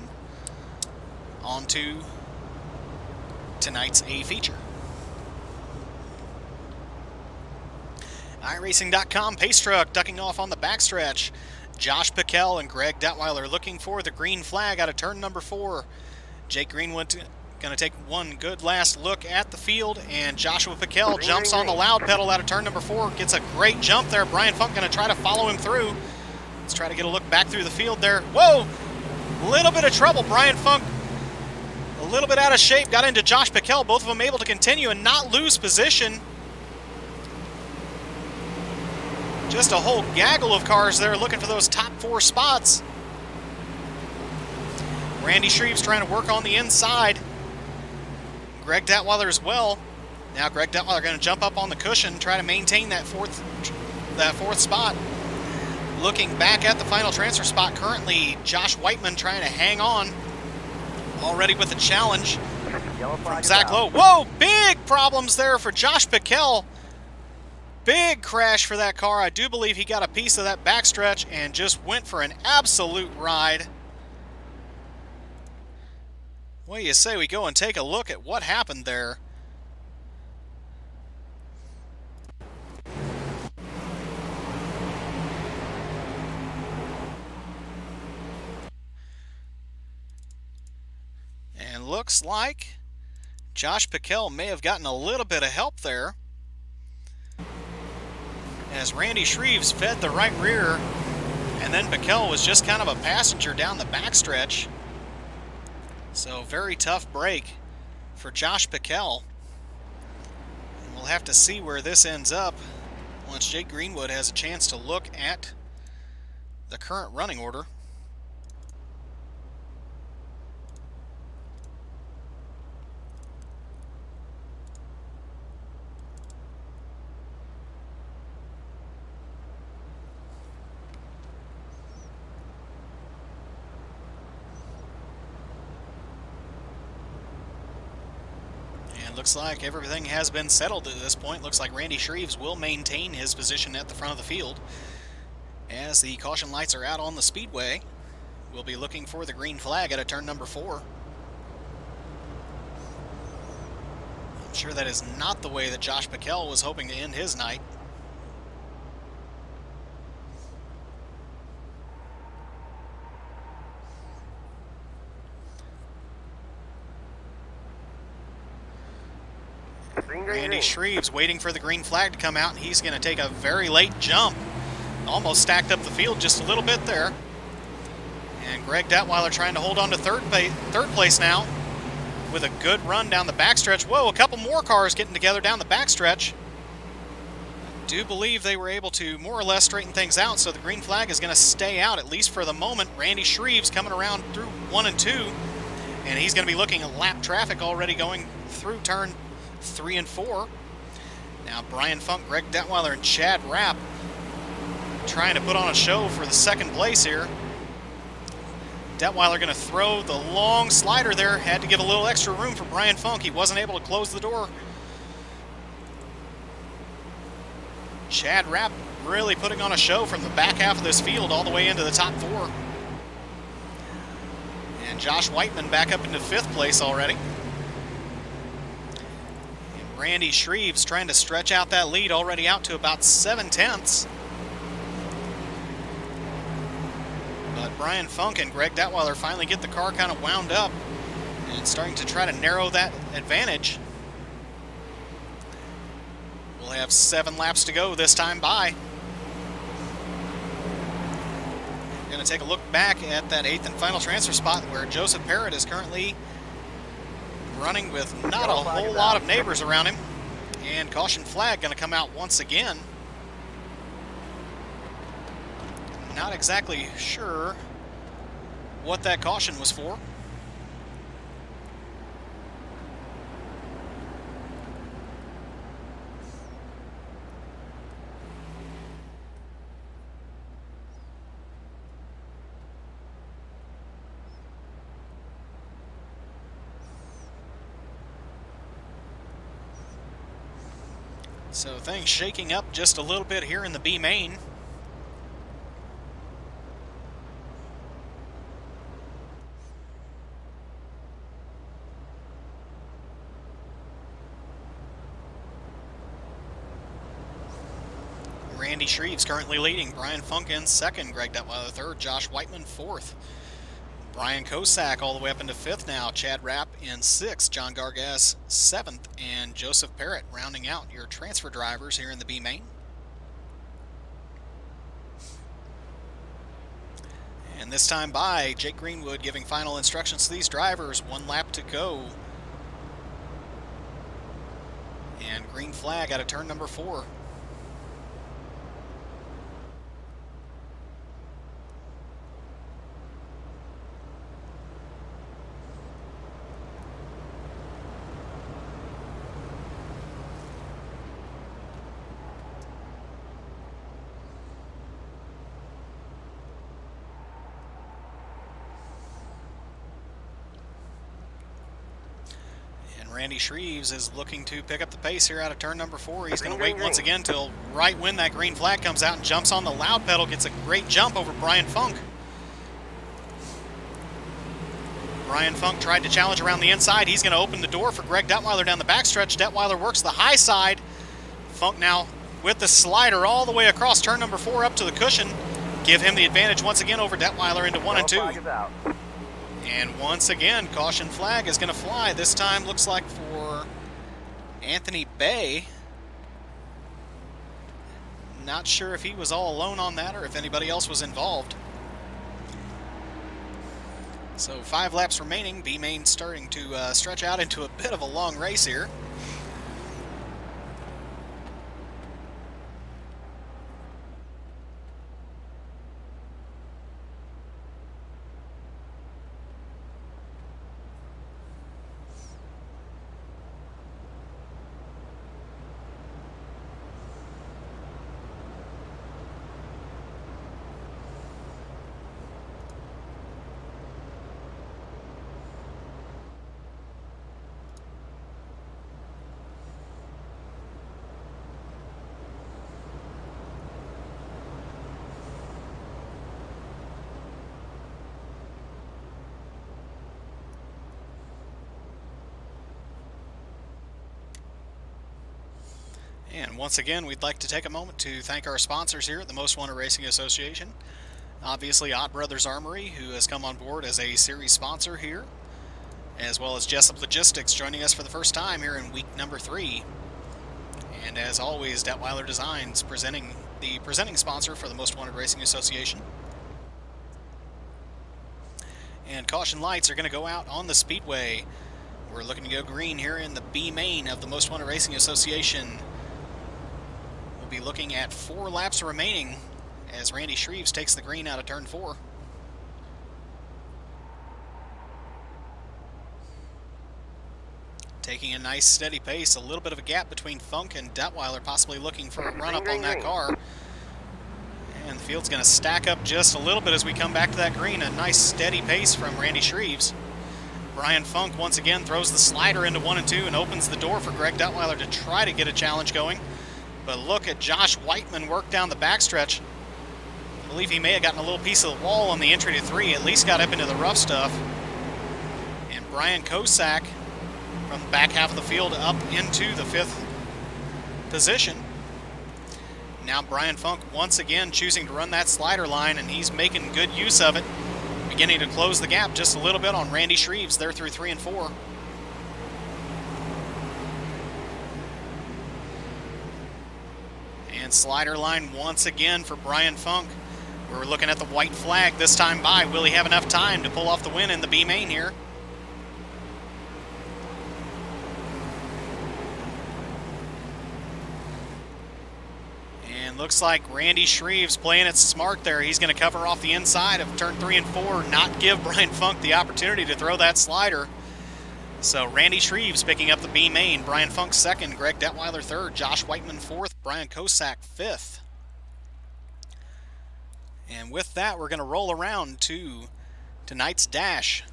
onto tonight's A feature. iRacing.com pace truck ducking off on the backstretch. Josh Piquel and Greg Detweiler looking for the green flag out of turn number 4. Jake Greenwood going to take one good last look at the field, and Joshua Piquel jumps on the loud pedal out of turn number 4. Gets a great jump there. Brian Funk going to try to follow him through. Let's try to get a look back through the field there. Whoa! Little bit of trouble. Brian Funk a little bit out of shape. Got into Josh Piquel. Both of them able to continue and not lose position. Just a whole gaggle of cars there looking for those top 4 spots. Randy Shreves trying to work on the inside. Greg Detweiler as well. Now Greg Detweiler going to jump up on the cushion, try to maintain that fourth spot. Looking back at the final transfer spot, currently Josh Whiteman trying to hang on. Already with a challenge from Zach Lowe. Whoa, big problems there for Josh Piquel. Big crash for that car. I do believe he got a piece of that backstretch and just went for an absolute ride. What do you say we go and take a look at what happened there? And looks like Josh Piquel may have gotten a little bit of help there, as Randy Shreves fed the right rear, and then Piquel was just kind of a passenger down the backstretch. So very tough break for Josh Piquel. And we'll have to see where this ends up once Jake Greenwood has a chance to look at the current running order. Looks like everything has been settled at this point. Looks like Randy Shreves will maintain his position at the front of the field. As the caution lights are out on the speedway, we'll be looking for the green flag out of turn number 4. I'm sure that is not the way that Josh Piquel was hoping to end his night. Randy Shreves waiting for the green flag to come out, and he's going to take a very late jump. Almost stacked up the field just a little bit there. And Greg Detweiler trying to hold on to third place now with a good run down the backstretch. Whoa, a couple more cars getting together down the backstretch. I do believe they were able to more or less straighten things out, so the green flag is going to stay out, at least for the moment. Randy Shreves coming around through 1 and 2, and he's going to be looking at lap traffic already going through turn 3 and 4. Now Brian Funk, Greg Detweiler, and Chad Rapp trying to put on a show for the second place here. Detweiler going to throw the long slider there. Had to give a little extra room for Brian Funk. He wasn't able to close the door Chad Rapp really putting on a show from the back half of this field all the way into the top 4. And Josh Whiteman back up into 5th place already. And Randy Shreves trying to stretch out that lead already out to about 7/10. But Brian Funk and Greg Detweiler finally get the car kind of wound up and starting to try to narrow that advantage. We'll have 7 laps to go this time by. Going to take a look back at that 8th and final transfer spot where Joseph Parrott is currently running with not a whole lot of neighbors around him. And caution flag going to come out once again. Not exactly sure what that caution was for. So things shaking up just a little bit here in the B main. Randy Shreves currently leading. Brian Funk in 2nd. Greg Detweiler 3rd. Josh Whiteman 4th. Brian Kosak all the way up into 5th now. Chad Rapp in 6th. John Gargas 7th. And Joseph Parrott rounding out your transfer drivers here in the B main. And this time by, Jake Greenwood giving final instructions to these drivers. 1 lap to go. And green flag out of turn number 4. Randy Shreves is looking to pick up the pace here out of turn number 4. He's going to wait once again till right when that green flag comes out and jumps on the loud pedal, gets a great jump over Brian Funk. Brian Funk tried to challenge around the inside. He's going to open the door for Greg Detweiler down the backstretch. Detweiler works the high side. Funk now with the slider all the way across turn number 4 up to the cushion. Give him the advantage once again over Detweiler into 1 and 2. And once again, caution flag is going to fly. This time looks like for Anthony Bay. Not sure if he was all alone on that or if anybody else was involved. So 5 laps remaining. B-Main starting to stretch out into a bit of a long race here. And once again, we'd like to take a moment to thank our sponsors here at the Most Wanted Racing Association. Obviously, Odd Brothers Armory, who has come on board as a series sponsor here, as well as Jessup Logistics joining us for the first time here in week number 3. And as always, Detweiler Designs the presenting sponsor for the Most Wanted Racing Association. And caution lights are going to go out on the speedway. We're looking to go green here in the B main of the Most Wanted Racing Association. We'll be looking at 4 laps remaining as Randy Shreves takes the green out of turn 4. Taking a nice steady pace, a little bit of a gap between Funk and Detweiler, possibly looking for a run up on that car. And the field's going to stack up just a little bit as we come back to that green. A nice steady pace from Randy Shreves. Brian Funk once again throws the slider into 1 and 2 and opens the door for Greg Detweiler to try to get a challenge going. But look at Josh Whiteman work down the backstretch. I believe he may have gotten a little piece of the wall on the entry to 3, at least got up into the rough stuff. And Brian Kosak from the back half of the field up into the 5th position. Now Brian Funk once again choosing to run that slider line, and he's making good use of it. Beginning to close the gap just a little bit on Randy Shreves there through 3 and 4. And slider line once again for Brian Funk. We're looking at the white flag this time by. Will he have enough time to pull off the win in the B main here? And looks like Randy Shreves playing it smart there. He's going to cover off the inside of turn 3 and 4, not give Brian Funk the opportunity to throw that slider. So Randy Shreves picking up the B main, Brian Funk 2nd, Greg Detweiler 3rd, Josh Whiteman 4th, Brian Kosak 5th. And with that, we're going to roll around to tonight's dash.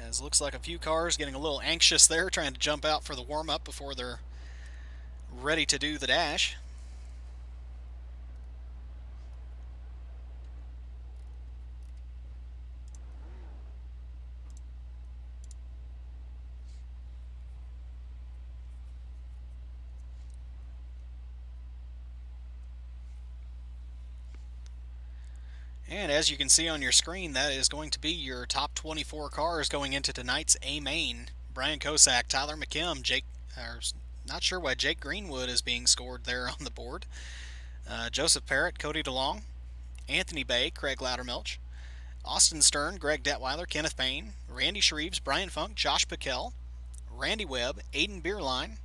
As looks like a few cars getting a little anxious there, trying to jump out for the warm-up before they're ready to do the dash. And as you can see on your screen, that is going to be your top 24 cars going into tonight's A main. Brian Kosak, Tyler McKim, not sure why Jake Greenwood is being scored there on the board. Joseph Parrott, Cody DeLong, Anthony Bay, Craig Loudermilch, Austin Stern, Greg Detweiler, Kenneth Payne, Randy Shreves, Brian Funk, Josh Piquel, Randy Webb, Aiden Beerline,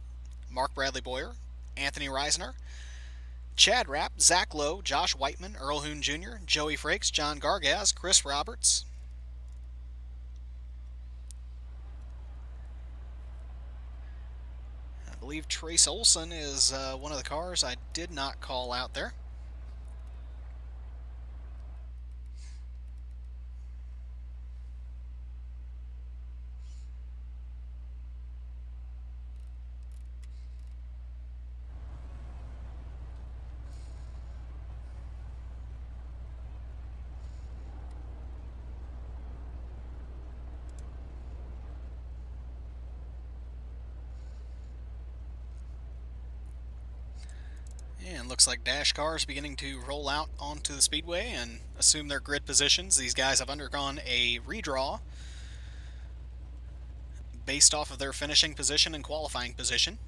Mark Bradley Boyer, Anthony Reisner, Chad Rapp, Zach Lowe, Josh Whiteman, Earl Hoon Jr., Joey Frakes, John Gargaz, Chris Roberts. I believe Trace Olson is one of the cars I did not call out there. And looks like dash cars beginning to roll out onto the speedway and assume their grid positions. These guys have undergone a redraw based off of their finishing position and qualifying position.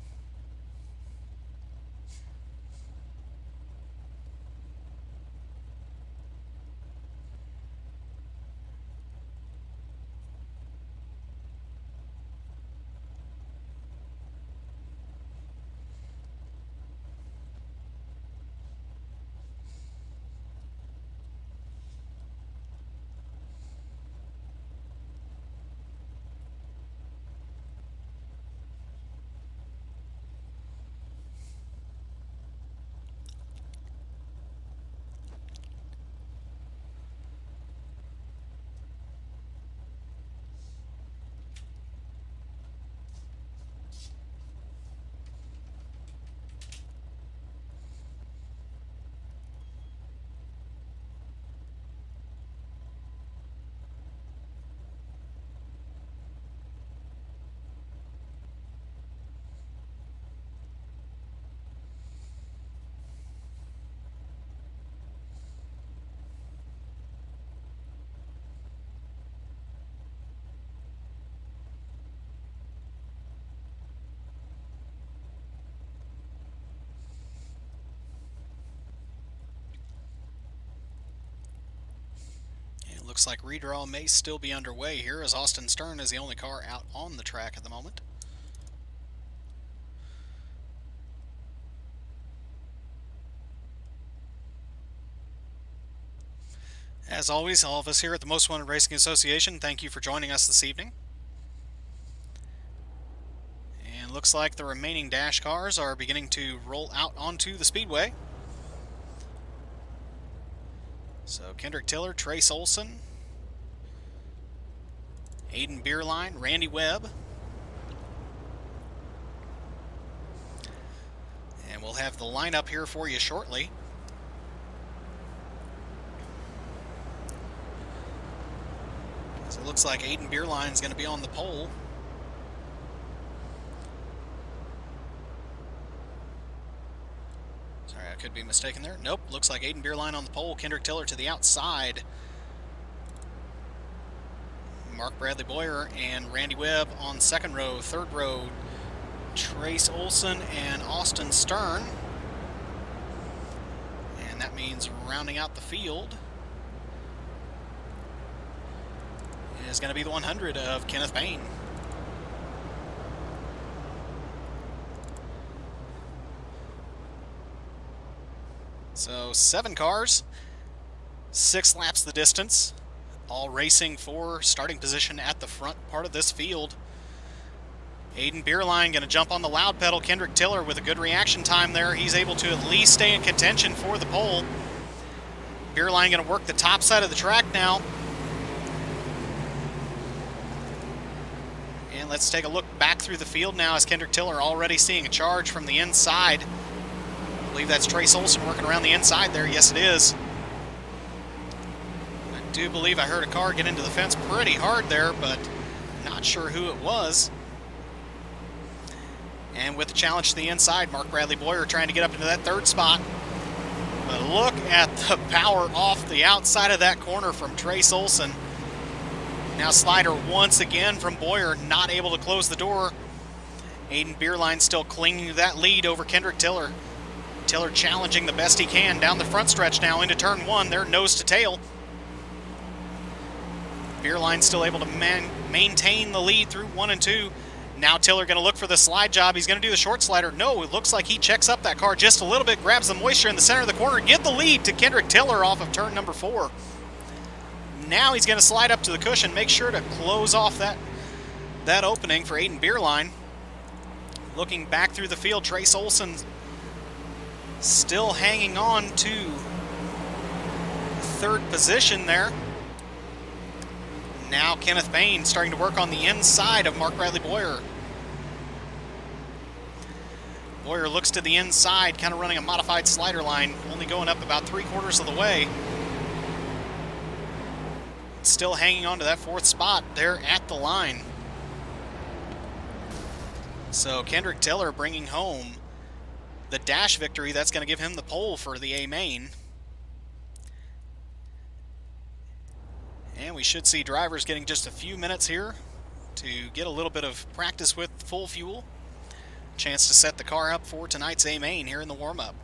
Looks like redraw may still be underway here, as Austin Stern is the only car out on the track at the moment. As always, all of us here at the Most Wanted Racing Association, thank you for joining us this evening. And looks like the remaining dash cars are beginning to roll out onto the speedway. So Kendrick Tiller, Trace Olson, Aiden Beerline, Randy Webb. And we'll have the lineup here for you shortly. So it looks like Aiden Beerline is going to be on the pole. Sorry, I could be mistaken there. Nope, looks like Aiden Beerline on the pole. Kendrick Tiller to the outside. Mark Bradley Boyer and Randy Webb on second row. Third row, Trace Olson and Austin Stern. And that means rounding out the field is going to be the 100 of Kenneth Payne. So 7 cars, 6 laps the distance, all racing for starting position at the front part of this field. Aiden Beerline going to jump on the loud pedal. Kendrick Tiller with a good reaction time there. He's able to at least stay in contention for the pole. Beerline going to work the top side of the track now. And let's take a look back through the field now as Kendrick Tiller already seeing a charge from the inside. I believe that's Trace Olson working around the inside there. Yes, it is. I do believe I heard a car get into the fence pretty hard there, but not sure who it was. And with the challenge to the inside, Mark Bradley Boyer trying to get up into that third spot. But look at the power off the outside of that corner from Trace Olson. Now slider once again from Boyer, not able to close the door. Aiden Beerline still clinging to that lead over Kendrick Tiller. Tiller challenging the best he can down the front stretch now into turn 1. They're nose to tail. Beerline still able to maintain the lead through 1 and 2. Now Tiller going to look for the slide job. He's going to do the short slider. No, it looks like he checks up that car just a little bit, grabs the moisture in the center of the corner, get the lead to Kendrick Tiller off of turn number 4. Now he's going to slide up to the cushion, make sure to close off that opening for Aiden Beerline. Looking back through the field, Trace Olson still hanging on to third position there. Now Kenneth Payne starting to work on the inside of Mark Bradley Boyer. Boyer looks to the inside, kind of running a modified slider line, only going up about 3/4 of the way. Still hanging on to that 4th spot there at the line. So Kendrick Tiller bringing home the dash victory. That's going to give him the pole for the A main. And we should see drivers getting just a few minutes here to get a little bit of practice with full fuel. Chance to set the car up for tonight's A main here in the warm-up.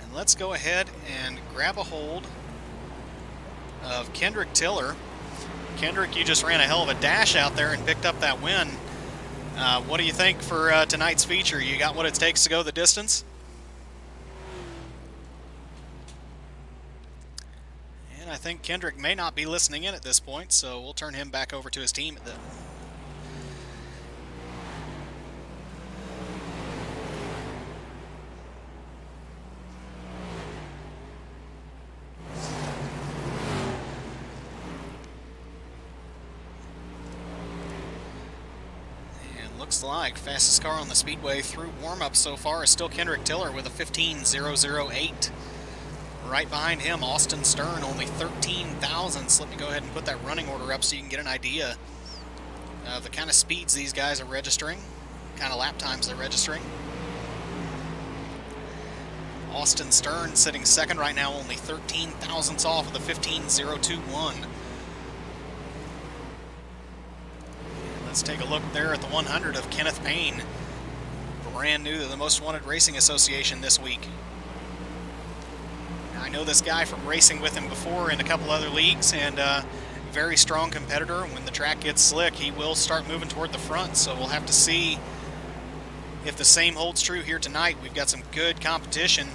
And let's go ahead and grab a hold of Kendrick Tiller. Kendrick, you just ran a hell of a dash out there and picked up that win. What do you think for tonight's feature? You got what it takes to go the distance? And I think Kendrick may not be listening in at this point, so we'll turn him back over to his team at the... Looks like fastest car on the speedway through warm-up so far is still Kendrick Tiller with a 15.008. Right behind him, Austin Stern, only 13 thousandths. Let me go ahead and put that running order up so you can get an idea of the kind of speeds these guys are registering, kind of lap times they're registering. Austin Stern sitting second right now, only 13 thousandths off of the 15.021. Let's take a look there at the 100 of Kenneth Payne, brand new to the Most Wanted Racing Association this week. Now, I know this guy from racing with him before in a couple other leagues, and very strong competitor. When the track gets slick, he will start moving toward the front, so we'll have to see if the same holds true here tonight. We've got some good competition,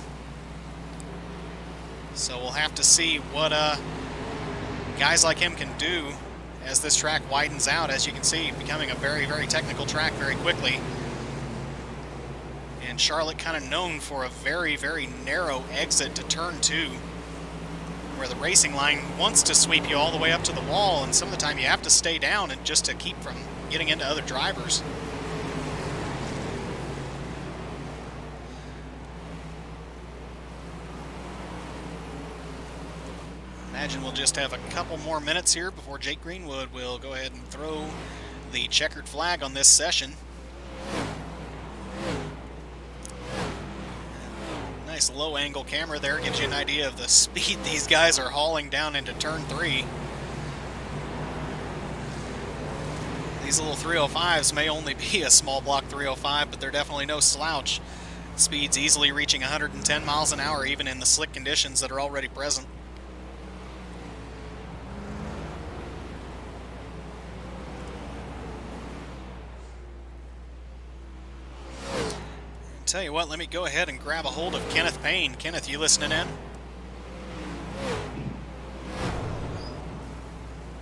so we'll have to see what guys like him can do as this track widens out. As you can see, becoming a very, very technical track very quickly. and Charlotte kind of known for a very, very narrow exit to turn 2, where the racing line wants to sweep you all the way up to the wall, and some of the time you have to stay down and just to keep from getting into other drivers. Imagine we'll just have a couple more minutes here before Jake Greenwood will go ahead and throw the checkered flag on this session. Nice low angle camera there, gives you an idea of the speed these guys are hauling down into turn 3. These little 305s may only be a small block 305, but they're definitely no slouch. Speeds easily reaching 110 miles an hour even in the slick conditions that are already present. Tell you what, let me go ahead and grab a hold of Kenneth Payne. Kenneth, you listening in?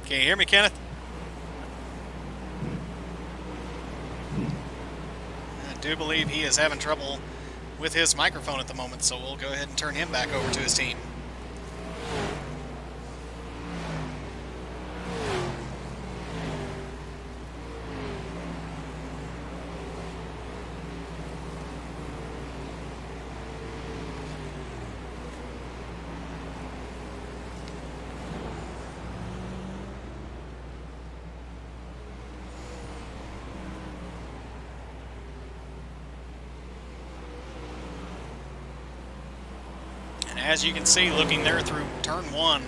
Can you hear me, Kenneth? I do believe he is having trouble with his microphone at the moment, so we'll go ahead and turn him back over to his team. As you can see, looking there through turn 1,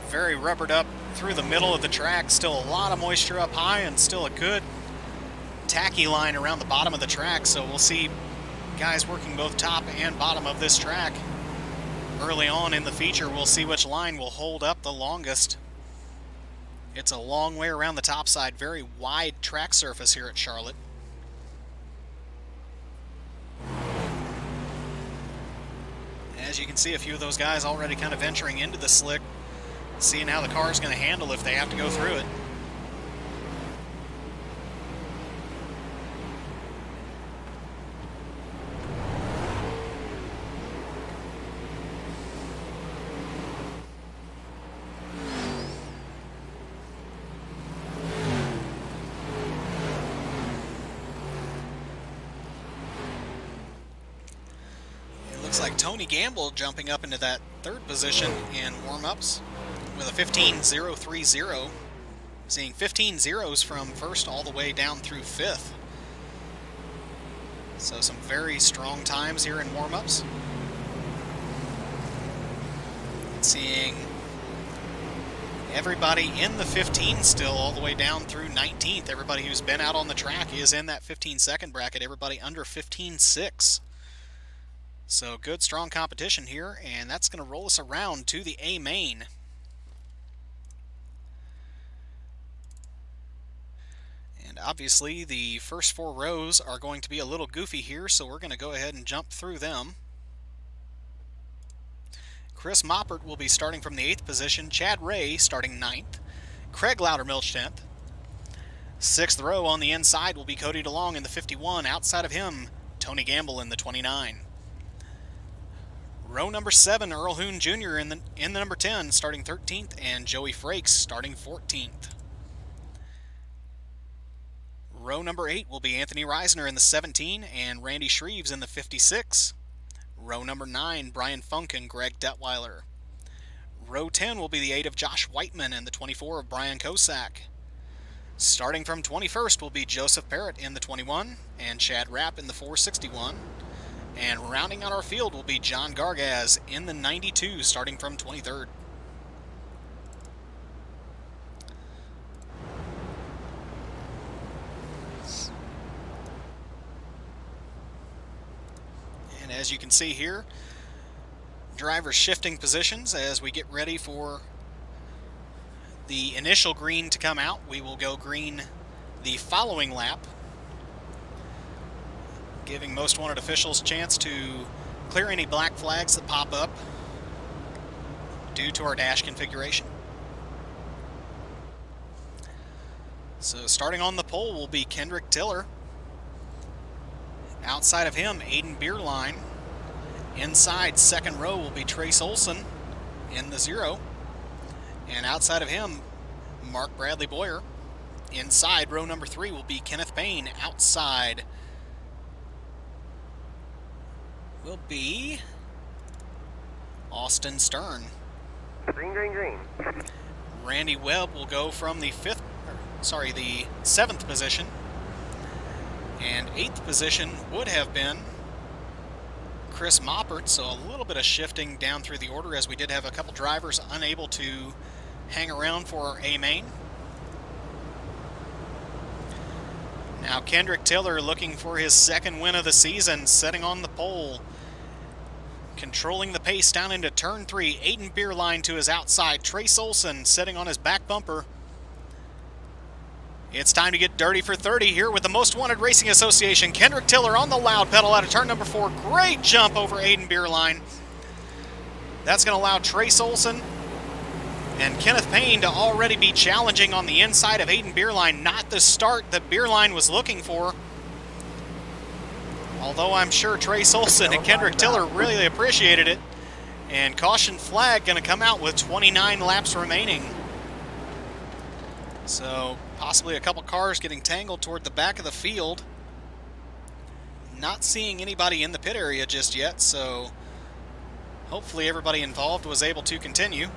very rubbered up through the middle of the track. Still a lot of moisture up high and still a good tacky line around the bottom of the track. So we'll see guys working both top and bottom of this track. Early on in the feature, we'll see which line will hold up the longest. It's a long way around the top side, very wide track surface here at Charlotte. As you can see, a few of those guys already kind of venturing into the slick, seeing how the car is going to handle if they have to go through it. Looks like Tony Gamble jumping up into that 3rd position in warm-ups with a 15.030, seeing 15 zeros from 1st all the way down through 5th. So some very strong times here in warm-ups. Seeing everybody in the 15 still all the way down through 19th. Everybody who's been out on the track is in that 15-second bracket. Everybody under 15.6. So good, strong competition here, and that's going to roll us around to the A main. And obviously the first 4 rows are going to be a little goofy here, so we're going to go ahead and jump through them. Chris Moppert will be starting from the 8th position, Chad Ray starting 9th, Craig Loudermilch 10th. 6th row on the inside will be Cody DeLong in the 51. Outside of him, Tony Gamble in the 29. Row number 7, Earl Hoon Jr. in the number 10, starting 13th, and Joey Frakes starting 14th. Row number 8 will be Anthony Reisner in the 17 and Randy Shreves in the 56. Row number 9, Brian Funk and Greg Detweiler. Row 10 will be the 8 of Josh Whiteman and the 24 of Brian Kosak. Starting from 21st will be Joseph Parrott in the 21 and Chad Rapp in the 461. And rounding out our field will be John Gargaz in the 92, starting from 23rd. And as you can see here, drivers shifting positions as we get ready for the initial green to come out. We will go green the following lap, giving most wanted officials a chance to clear any black flags that pop up due to our dash configuration. So starting on the pole will be Kendrick Tiller Outside of him, Aiden Beerline. Inside, second row will be Trace Olson in the 0. And outside of him, Mark Bradley Boyer. Inside, row number 3 will be Kenneth Payne. Outside will be Austin Stern. Green, green, green. Randy Webb will go from the 7th position. And 8th position would have been Chris Moppert, so a little bit of shifting down through the order as we did have a couple drivers unable to hang around for our A main. Now Kendrick Tiller looking for his 2nd win of the season, setting on the pole. Controlling the pace down into turn 3. Aiden Beerline to his outside. Trace Olson sitting on his back bumper. It's time to get dirty for 30 here with the Most Wanted Racing Association. Kendrick Tiller on the loud pedal out of turn number 4. Great jump over Aiden Beerline. That's going to allow Trace Olson and Kenneth Payne to already be challenging on the inside of Aiden Beerline. Not the start that Beerline was looking for. Although I'm sure Trace Olson and Kendrick Tiller really appreciated it. And caution flag going to come out with 29 laps remaining. So possibly a couple cars getting tangled toward the back of the field. Not seeing anybody in the pit area just yet, so hopefully everybody involved was able to continue.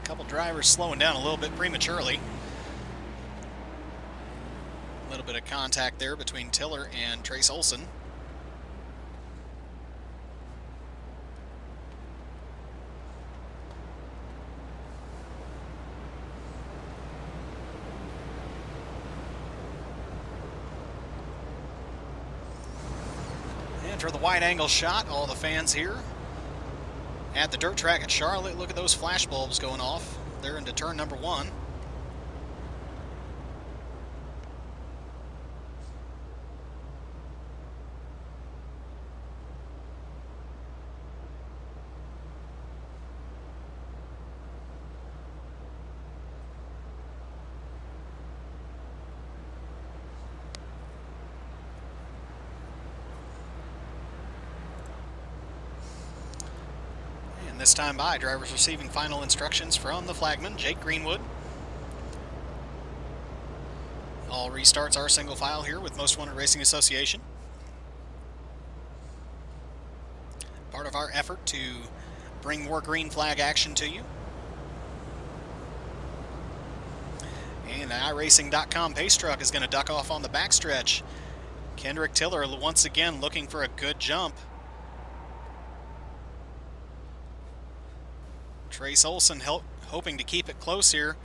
A couple drivers slowing down a little bit prematurely. A little bit of contact there between Tiller and Trace Olson. And for the wide angle shot, all the fans here at the dirt track at Charlotte, look at those flash bulbs going off. They're into turn number 1. This time by, drivers receiving final instructions from the flagman, Jake Greenwood. All restarts are single file here with Most Wanted Racing Association. Part of our effort to bring more green flag action to you. And the iRacing.com pace truck is going to duck off on the backstretch. Kendrick Tiller once again looking for a good jump. Trace Olson hoping to keep it close here.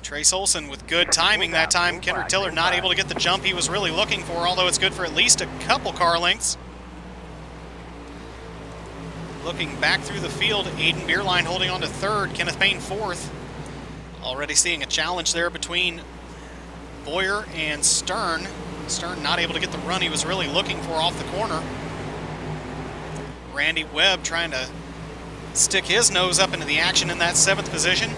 Trace Olson with good timing that time. Kendrick Tiller not able to get the jump he was really looking for, although it's good for at least a couple car lengths. Looking back through the field, Aiden Beerline holding on to 3rd, Kenneth Payne 4th. Already seeing a challenge there between Boyer and Stern. Stern not able to get the run he was really looking for off the corner. Randy Webb trying to stick his nose up into the action in that 7th position.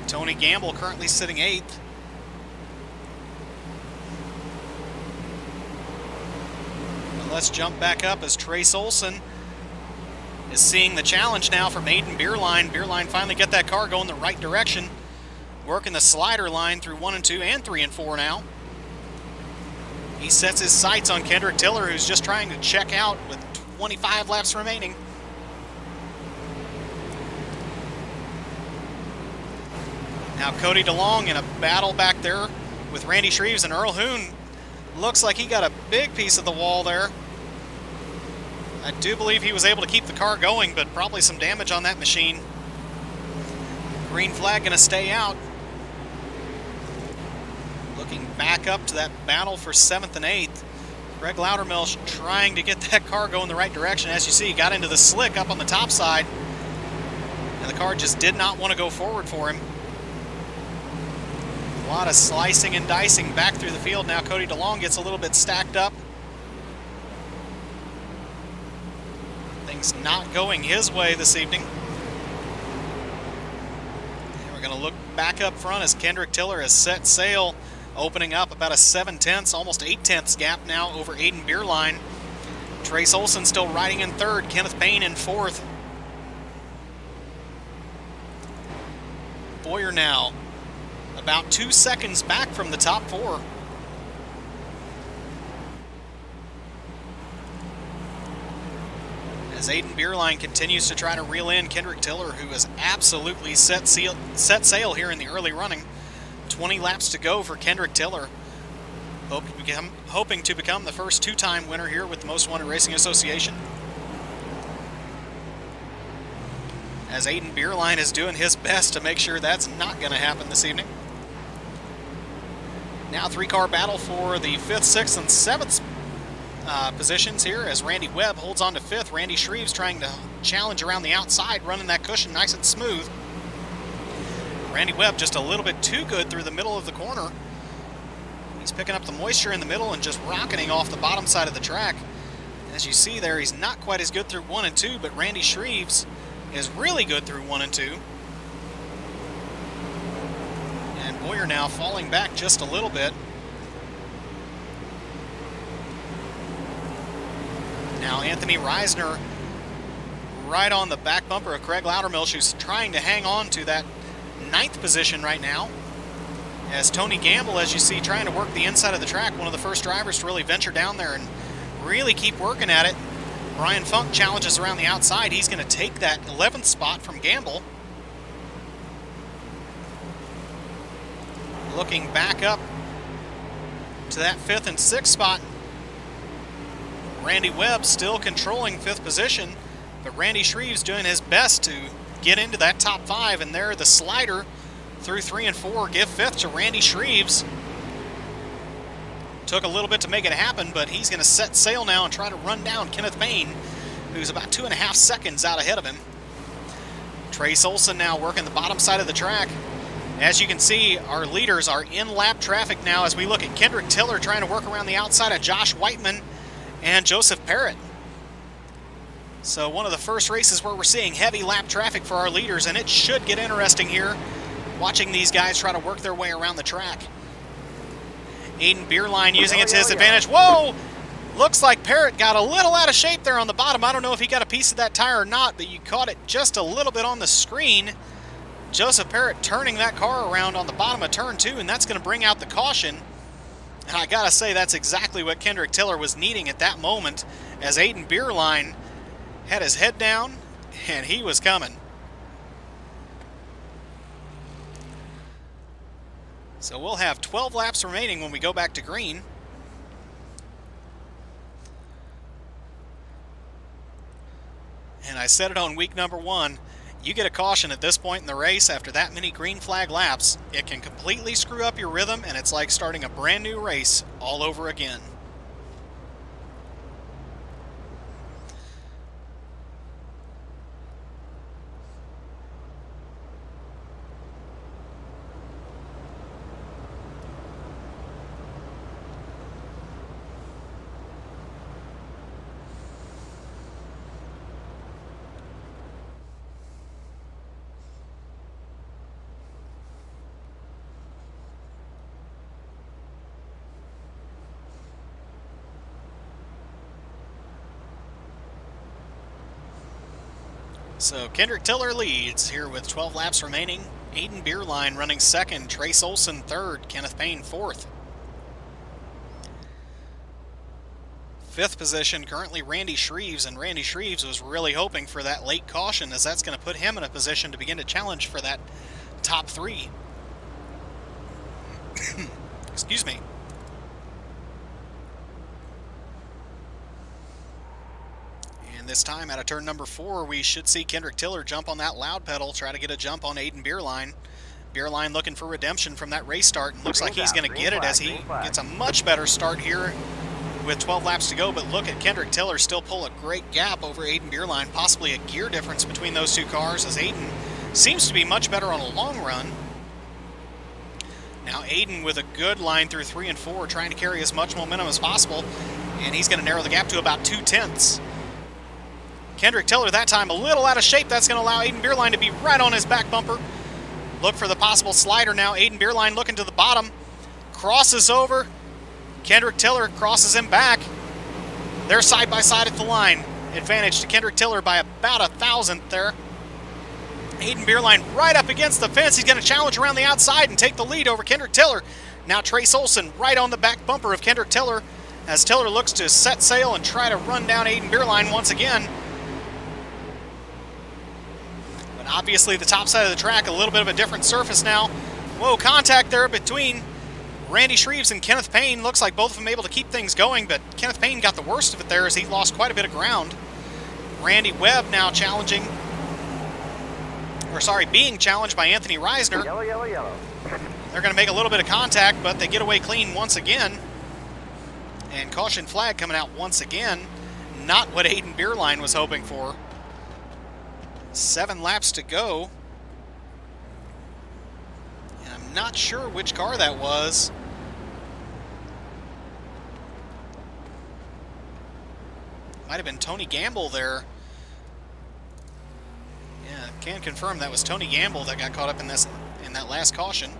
Tony Gamble currently sitting 8th. But let's jump back up as Trace Olson is seeing the challenge now from Aiden Beerline. Beerline finally get that car going the right direction. Working the slider line through 1 and 2 and 3 and 4 now. He sets his sights on Kendrick Tiller, who's just trying to check out with 25 laps remaining. Now Cody DeLong in a battle back there with Randy Shreves, and Earl Hoon looks like he got a big piece of the wall there. I do believe he was able to keep the car going, but probably some damage on that machine. Green flag going to stay out. Looking back up to that battle for 7th and 8th. Greg Loudermilch trying to get that car going the right direction. As you see, he got into the slick up on the top side, and the car just did not want to go forward for him. A lot of slicing and dicing back through the field. Now Cody DeLong gets a little bit stacked up. Things not going his way this evening. And we're going to look back up front as Kendrick Tiller has set sail, opening up about a 7/10, almost 8/10 gap now over Aiden Beerline. Trace Olson still riding in third, Kenneth Payne in fourth. Boyer now about 2 seconds back from the top four. As Aiden Beerline continues to try to reel in Kendrick Tiller, who has absolutely set sail here in the early running. 20 laps to go for Kendrick Tiller, hoping to become the first two-time winner here with the Most Wanted Racing Association. As Aiden Beerline is doing his best to make sure that's not going to happen this evening. Now three-car battle for the 5th, 6th, and 7th positions here as Randy Webb holds on to 5th. Randy Shreves trying to challenge around the outside, running that cushion nice and smooth. Randy Webb just a little bit too good through the middle of the corner. He's picking up the moisture in the middle and just rocketing off the bottom side of the track. As you see there, he's not quite as good through 1 and 2, but Randy Shreves is really good through 1 and 2. And Boyer now falling back just a little bit. Now Anthony Reisner right on the back bumper of Craig Loudermilch, who's trying to hang on to that 9th position right now. As Tony Gamble, as you see, trying to work the inside of the track, one of the first drivers to really venture down there and really keep working at it. Brian Funk challenges around the outside. He's going to take that 11th spot from Gamble. Looking back up to that 5th and 6th spot. Randy Webb still controlling 5th position, but Randy Shreves doing his best to get into that top 5, and there the slider through 3 and 4 give 5th to Randy Shreves. Took a little bit to make it happen, but he's going to set sail now and try to run down Kenneth Payne, who's about 2.5 seconds out ahead of him. Trace Olson now working the bottom side of the track. As you can see, our leaders are in lap traffic now as we look at Kendrick Tiller trying to work around the outside of Josh Whiteman and Joseph Parrott. So one of the first races where we're seeing heavy lap traffic for our leaders, and it should get interesting here watching these guys try to work their way around the track. Aiden Beerline using it to his advantage. Whoa! Looks like Parrott got a little out of shape there on the bottom. I don't know if he got a piece of that tire or not, but you caught it just a little bit on the screen. Joseph Parrott turning that car around on the bottom of turn 2, and that's going to bring out the caution. And I gotta say, that's exactly what Kendrick Tiller was needing at that moment, as Aiden Beerline had his head down, and he was coming. So we'll have 12 laps remaining when we go back to green. And I said it on week number 1, you get a caution at this point in the race after that many green flag laps, it can completely screw up your rhythm, and it's like starting a brand new race all over again. So Kendrick Tiller leads here with 12 laps remaining. Aiden Beerline running 2nd, Trace Olson 3rd, Kenneth Payne 4th. 5th position currently Randy Shreves, and Randy Shreves was really hoping for that late caution, as that's going to put him in a position to begin to challenge for that top 3. Excuse me. This time out of turn number 4, we should see Kendrick Tiller jump on that loud pedal, try to get a jump on Aiden Beerline. Beerline looking for redemption from that race start, and looks like he's going to get it as he gets a much better start here with 12 laps to go. But look at Kendrick Tiller still pull a great gap over Aiden Beerline, possibly a gear difference between those two cars, as Aiden seems to be much better on a long run. Now Aiden with a good line through 3 and 4, trying to carry as much momentum as possible, and he's going to narrow the gap to about 2/10. Kendrick Tiller that time a little out of shape. That's going to allow Aiden Beerline to be right on his back bumper. Look for the possible slider now. Aiden Beerline looking to the bottom. Crosses over. Kendrick Tiller crosses him back. They're side by side at the line. Advantage to Kendrick Tiller by about 1,000th there. Aiden Beerline right up against the fence. He's going to challenge around the outside and take the lead over Kendrick Tiller. Now Trace Olson right on the back bumper of Kendrick Tiller as Tiller looks to set sail and try to run down Aiden Beerline once again. But obviously the top side of the track, a little bit of a different surface now. Whoa, contact there between Randy Shreves and Kenneth Payne. Looks like both of them able to keep things going, but Kenneth Payne got the worst of it there as he lost quite a bit of ground. Randy Webb now being challenged by Anthony Reisner. Yellow, yellow, yellow. They're going to make a little bit of contact, but they get away clean once again. And caution flag coming out once again. Not what Aiden Beerline was hoping for. 7 laps to go. And I'm not sure which car that was. Might have been Tony Gamble there. Yeah, can confirm that was Tony Gamble that got caught up in that last caution.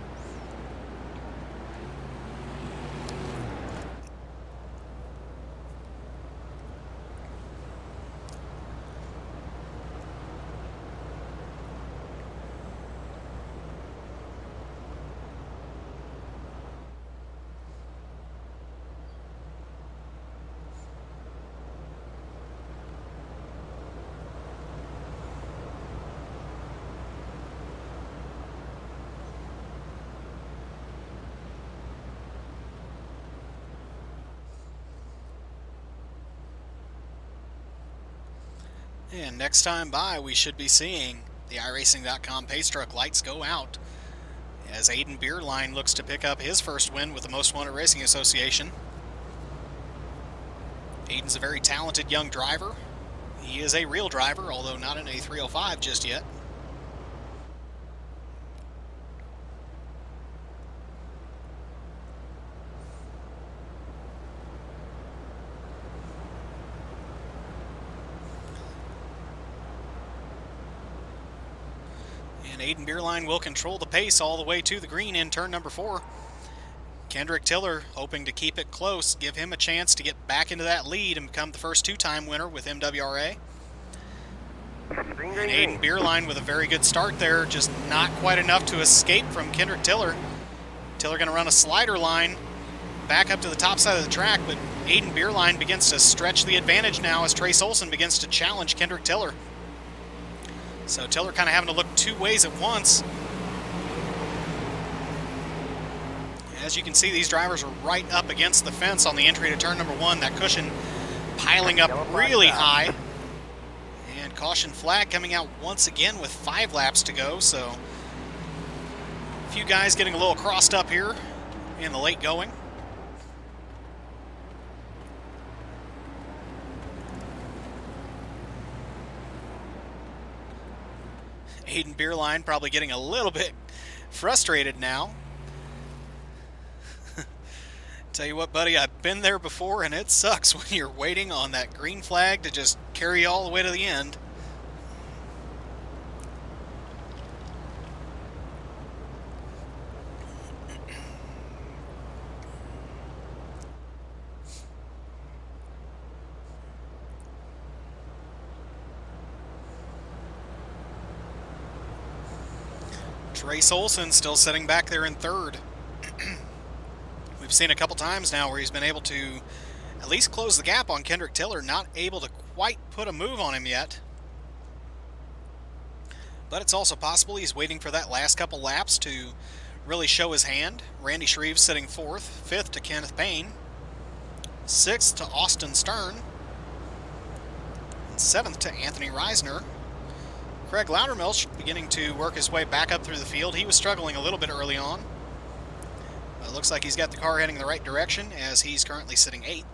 And next time by, we should be seeing the iRacing.com pace truck lights go out as Aiden Beerline looks to pick up his first win with the Most Wanted Racing Association. Aiden's a very talented young driver. He is a real driver, although not in a 305 just yet. Aiden Beerline will control the pace all the way to the green in turn number 4. Kendrick Tiller hoping to keep it close, give him a chance to get back into that lead and become the first 2-time winner with MWRA. Green, And green, Aiden green. Beerline with a very good start there, just not quite enough to escape from Kendrick Tiller. Tiller going to run a slider line back up to the top side of the track, but Aiden Beerline begins to stretch the advantage now as Trace Olson begins to challenge Kendrick Tiller. So Tiller kind of having to look 2 ways at once. As you can see, these drivers are right up against the fence on the entry to turn number 1. That cushion piling up really high. And caution flag coming out once again with 5 laps to go. So a few guys getting a little crossed up here in the late going. Aiden Beerline probably getting a little bit frustrated now. Tell you what, buddy, I've been there before, and it sucks when you're waiting on that green flag to just carry you all the way to the end. Trace Olson still sitting back there in 3rd. We've seen a couple times now where he's been able to at least close the gap on Kendrick Tiller, not able to quite put a move on him yet. But it's also possible he's waiting for that last couple laps to really show his hand. Randy Shreves sitting 4th, 5th to Kenneth Payne, 6th to Austin Stern, and 7th to Anthony Reisner. Craig Loudermilch beginning to work his way back up through the field. He was struggling a little bit early on. It looks like he's got the car heading in the right direction as he's currently sitting 8th.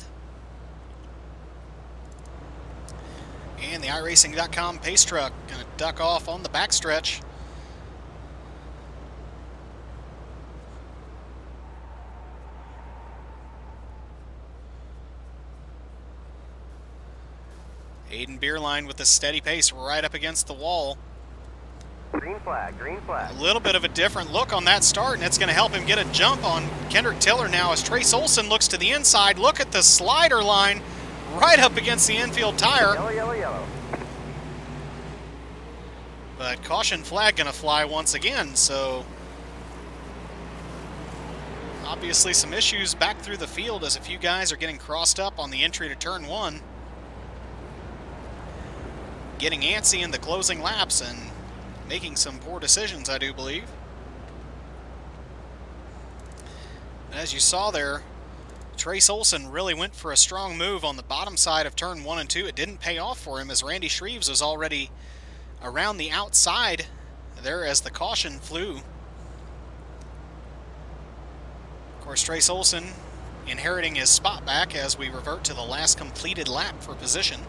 And the iRacing.com pace truck going to duck off on the backstretch. Aiden Beerline with a steady pace right up against the wall. Green, Green flag, green flag. A little bit of a different look on that start, and it's going to help him get a jump on Kendrick Tiller now as Trace Olson looks to the inside. Look at the slider line right up against the infield tire. Yellow, yellow, yellow. But caution flag going to fly once again, so obviously some issues back through the field as a few guys are getting crossed up on the entry to turn 1. Getting antsy in the closing laps and making some poor decisions, I do believe. As you saw there, Trace Olson really went for a strong move on the bottom side of turn 1 and 2. It didn't pay off for him as Randy Shreves was already around the outside there as the caution flew. Of course, Trace Olson inheriting his spot back as we revert to the last completed lap for position.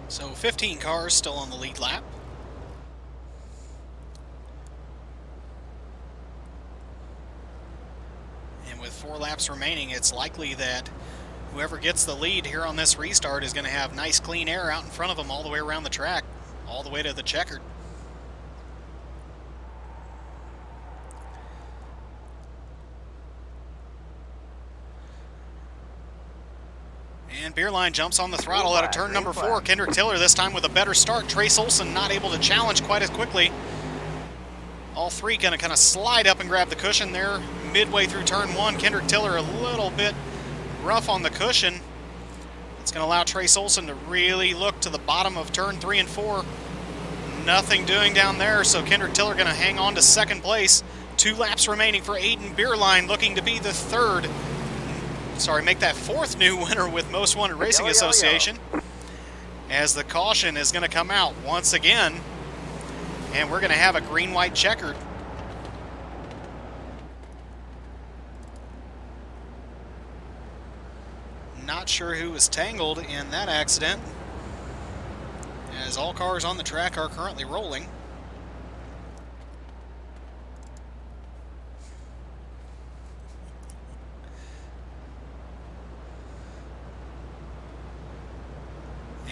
So 15 cars still on the lead lap. And with 4 laps remaining, it's likely that whoever gets the lead here on this restart is going to have nice clean air out in front of them all the way around the track, all the way to the checkered. And Beerline jumps on the throttle out of turn number 4. Kendrick Tiller this time with a better start. Trace Olson not able to challenge quite as quickly. All 3 going to kind of slide up and grab the cushion there midway through turn 1. Kendrick Tiller a little bit rough on the cushion. It's going to allow Trace Olson to really look to the bottom of turn 3 and 4. Nothing doing down there, so Kendrick Tiller going to hang on to second place. 2 laps remaining for Aiden Beerline, looking to be the make that 4th new winner with Most Wanted Racing Association. As the caution is going to come out once again, and we're going to have a green-white checkered. Not sure who was tangled in that accident, as all cars on the track are currently rolling.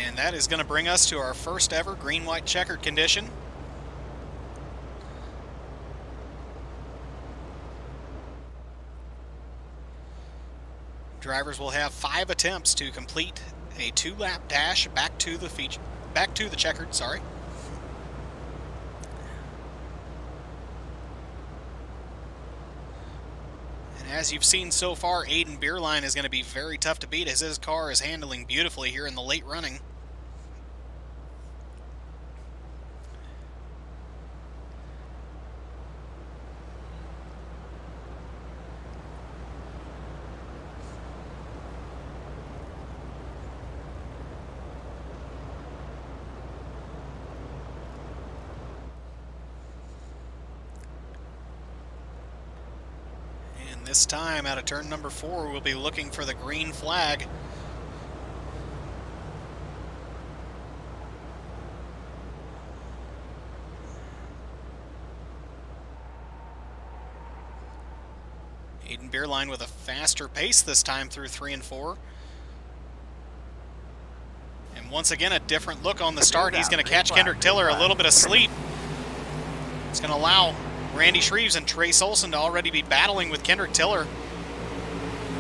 And that is going to bring us to our first ever green-white checkered condition. Drivers will have 5 attempts to complete a 2-lap dash back to the checkered, sorry. And as you've seen so far, Aiden Beerline is going to be very tough to beat as his car is handling beautifully here in the late running. This time, out of turn number 4, we'll be looking for the green flag. Aiden Beerline with a faster pace this time through 3 and 4. And once again, a different look on the start. He's going to catch Kendrick Tiller a little bit asleep. It's going to allow Randy Shreves and Trace Olson to already be battling with Kendrick Tiller.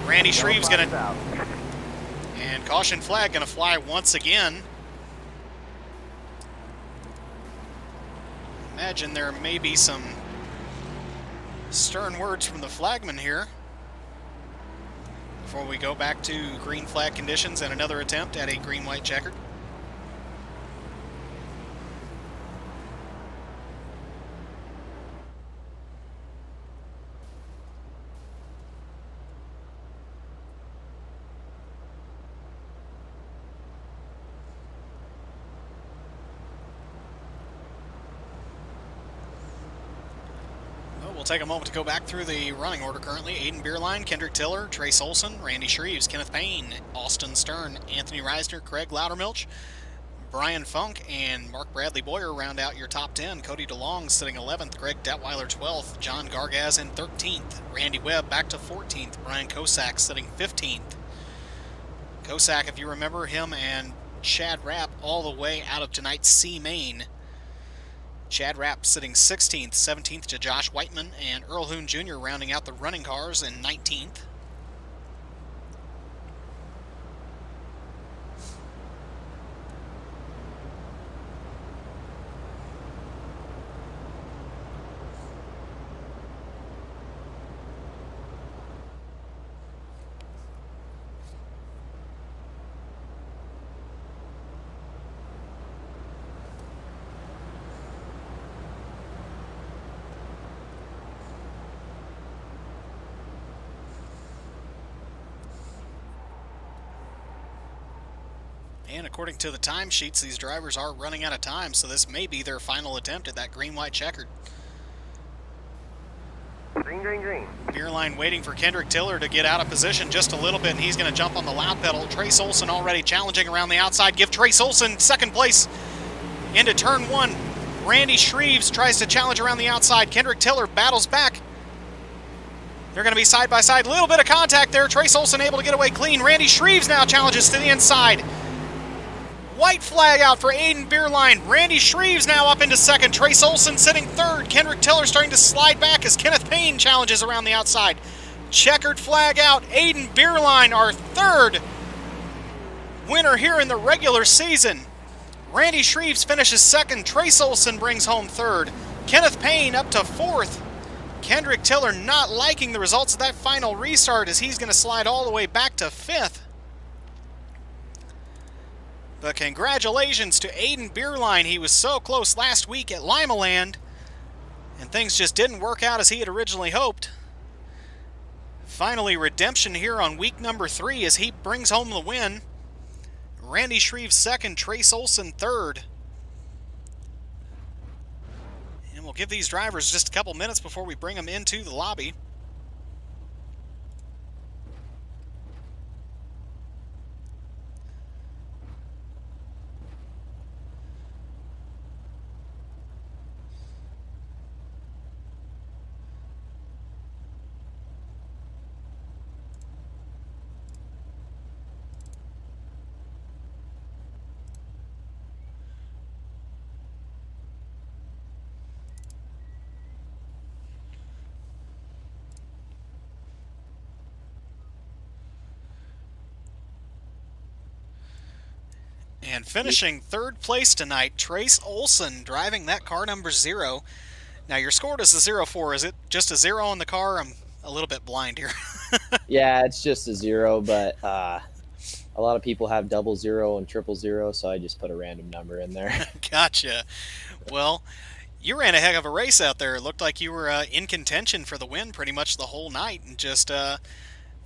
Randy Shreves going to... And caution flag going to fly once again. Imagine there may be some stern words from the flagman here before we go back to green flag conditions and another attempt at a green-white checkered. we'll take a moment to go back through the running order currently. Aiden Beerline, Kendrick Tiller, Trace Olson, Randy Shreves, Kenneth Payne, Austin Stern, Anthony Reisner, Craig Loudermilch, Brian Funk, and Mark Bradley Boyer round out your top 10. Cody DeLong sitting 11th, Greg Detweiler 12th, John Gargaz in 13th, Randy Webb back to 14th, Brian Kosak sitting 15th. Kosak, if you remember him, and Chad Rapp all the way out of tonight's C main. Chad Rapp sitting 16th, 17th to Josh Whiteman, and Earl Hoon Jr. rounding out the running cars in 19th. And according to the timesheets, these drivers are running out of time, so this may be their final attempt at that green-white checkered. Green, green, green. Beerline waiting for Kendrick Tiller to get out of position just a little bit, and he's going to jump on the loud pedal. Trace Olson already challenging around the outside. Give Trace Olson second place into turn one. Randy Shreves tries to challenge around the outside. Kendrick Tiller battles back. They're going to be side by side. A little bit of contact there. Trace Olson able to get away clean. Randy Shreves now challenges to the inside. White flag out for Aiden Beerline. Randy Shreves now up into second. Trace Olson sitting third. Kendrick Tiller starting to slide back as Kenneth Payne challenges around the outside. Checkered flag out. Aiden Beerline, our third winner here in the regular season. Randy Shreves finishes second. Trace Olson brings home third. Kenneth Payne up to fourth. Kendrick Tiller not liking the results of that final restart as he's going to slide all the way back to fifth. But congratulations to Aiden Beerline. He was so close last week at Limaland, and things just didn't work out as he had originally hoped. Finally, redemption here on week number 3 as he brings home the win. Randy Shreves second, Trace Olson third. And we'll give these drivers just a couple minutes before we bring them into the lobby. And finishing third place tonight, Trace Olson driving that car number 0. Now your score does the 04. Is it just a 0 on the car? I'm a little bit blind here. Yeah, it's just a 0, but a lot of people have 00 and 000, so I just put a random number in there. Gotcha. Well, you ran a heck of a race out there. It looked like you were in contention for the win pretty much the whole night, and just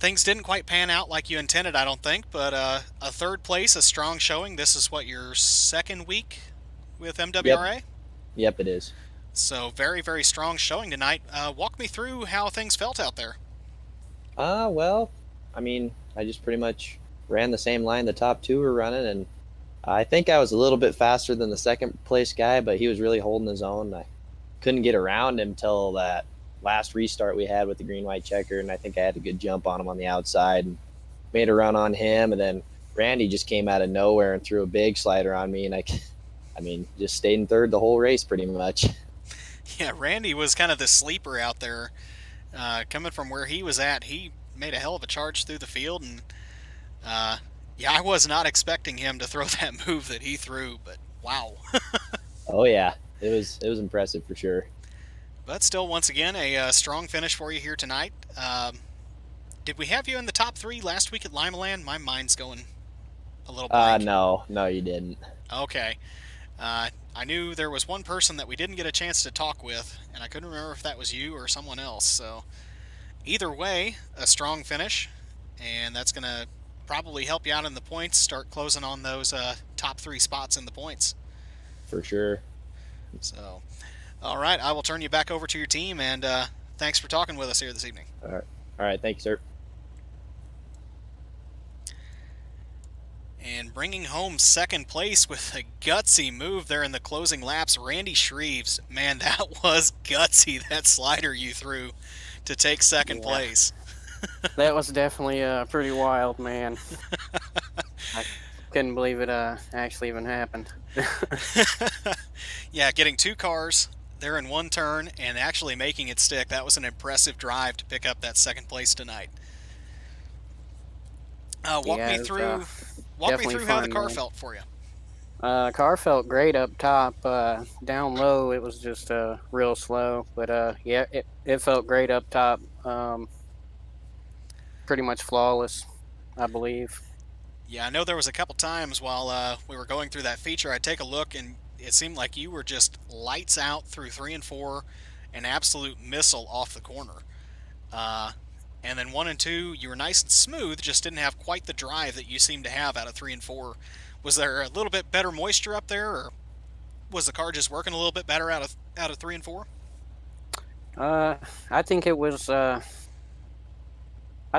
things didn't quite pan out like you intended, I don't think, but a third place, a strong showing. This is what, your second week with MWRA? Yep, it is. So very, very strong showing tonight. Walk me through how things felt out there. Well, I mean, I just pretty much ran the same line the top two were running, and I think I was a little bit faster than the second place guy, but he was really holding his own. I couldn't get around him till that last restart we had with the green-white checker, and I think I had a good jump on him on the outside and made a run on him, and then Randy just came out of nowhere and threw a big slider on me, and I mean, just stayed in third the whole race pretty much. Yeah, Randy was kind of the sleeper out there. Coming from where he was at, he made a hell of a charge through the field, and yeah, I was not expecting him to throw that move that he threw, but wow. Oh yeah, it was impressive for sure. But still, once again, a strong finish for you here tonight. Did we have you in the top 3 last week at Limaland? My mind's going a little blank. No, you didn't. Okay. I knew there was one person that we didn't get a chance to talk with, and I couldn't remember if that was you or someone else. So either way, a strong finish, and that's going to probably help you out in the points, start closing on those top 3 spots in the points. For sure. So, all right, I will turn you back over to your team, and Thanks for talking with us here this evening. All right. Thank you, sir. And bringing home second place with a gutsy move there in the closing laps, Randy Shreves. Man, that was gutsy, that slider you threw to take second place. That was definitely pretty wild, man. I couldn't believe it actually even happened. Yeah, getting 2 cars there in one turn and actually making it stick. That was an impressive drive to pick up that second place tonight. Walk me through how the car felt for you. Car felt great up top. Down low, it was just real slow. But yeah, it felt great up top. Pretty much flawless, I believe. Yeah, I know there was a couple times while we were going through that feature, I'd take a look and it seemed like you were just lights out through 3 and 4, an absolute missile off the corner. And then 1 and 2, you were nice and smooth, just didn't have quite the drive that you seem to have out of 3 and 4. Was there a little bit better moisture up there, or was the car just working a little bit better out of 3 and 4? I think it was. I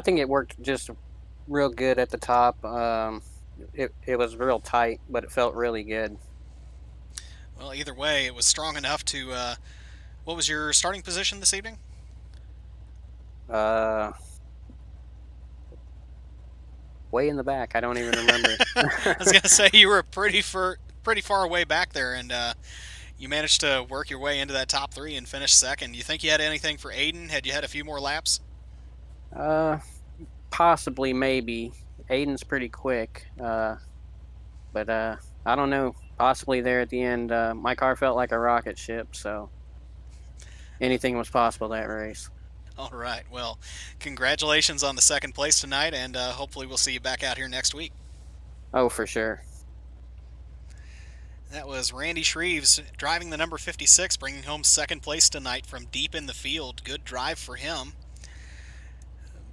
think it worked just real good at the top. It was real tight, but it felt really good. Well, either way, it was strong enough to. What was your starting position this evening? Way in the back. I don't even remember. I was gonna say you were pretty far away back there, and you managed to work your way into that top 3 and finish second. You think you had anything for Aiden? Had you had a few more laps? Possibly, maybe. Aiden's pretty quick, but I don't know. Possibly there at the end. My car felt like a rocket ship, so anything was possible that race. All right. Well, congratulations on the second place tonight, and hopefully we'll see you back out here next week. Oh, for sure. That was Randy Shreves driving the number 56, bringing home second place tonight from deep in the field. Good drive for him.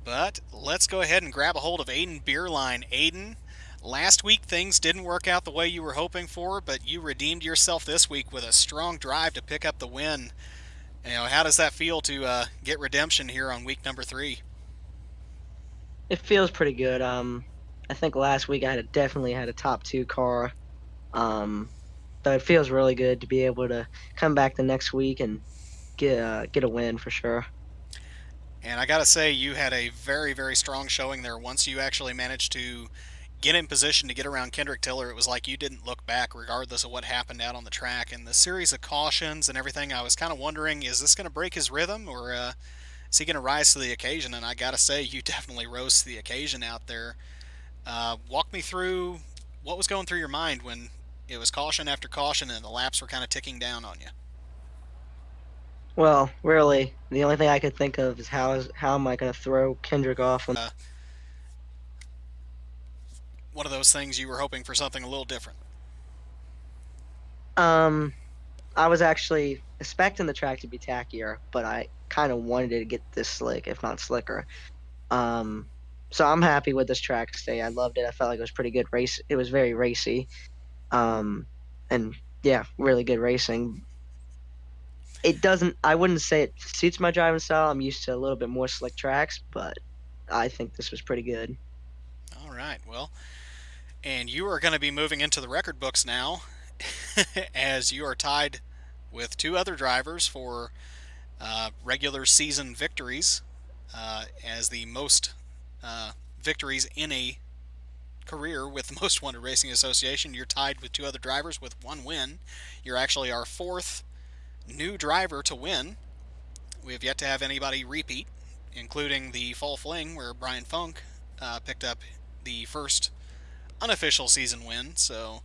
But let's go ahead and grab a hold of Aiden Beerline. Aiden, last week things didn't work out the way you were hoping for, but you redeemed yourself this week with a strong drive to pick up the win. How does that feel to get redemption here on week number 3? It feels pretty good. I think last week I definitely had a top 2 car. So it feels really good to be able to come back the next week and get a win for sure. And I gotta say, you had a very, very strong showing there. Once you actually managed to get in position to get around Kendrick Tiller, it was like you didn't look back regardless of what happened out on the track. And the series of cautions and everything, I was kind of wondering, is this going to break his rhythm, or is he going to rise to the occasion? And I gotta say, you definitely rose to the occasion out there. Walk me through what was going through your mind when it was caution after caution and the laps were kind of ticking down on you. Well, really, the only thing I could think of is how am I going to throw Kendrick off? One of those things you were hoping for something a little different. I was actually expecting the track to be tackier, but I kind of wanted it to get this slick, if not slicker. So I'm happy with this track today. I loved it. I felt like it was pretty good race. It was very racy. And yeah, really good racing. I wouldn't say it suits my driving style. I'm used to a little bit more slick tracks, but I think this was pretty good. All right, well, and you are going to be moving into the record books now as you are tied with 2 other drivers for regular season victories as the most victories in a career with the Most Wanted Racing Association. You're tied with 2 other drivers with 1 win. You're actually our 4th new driver to win. We have yet to have anybody repeat, including the Fall Fling, where Brian Funk picked up the first unofficial season win. So,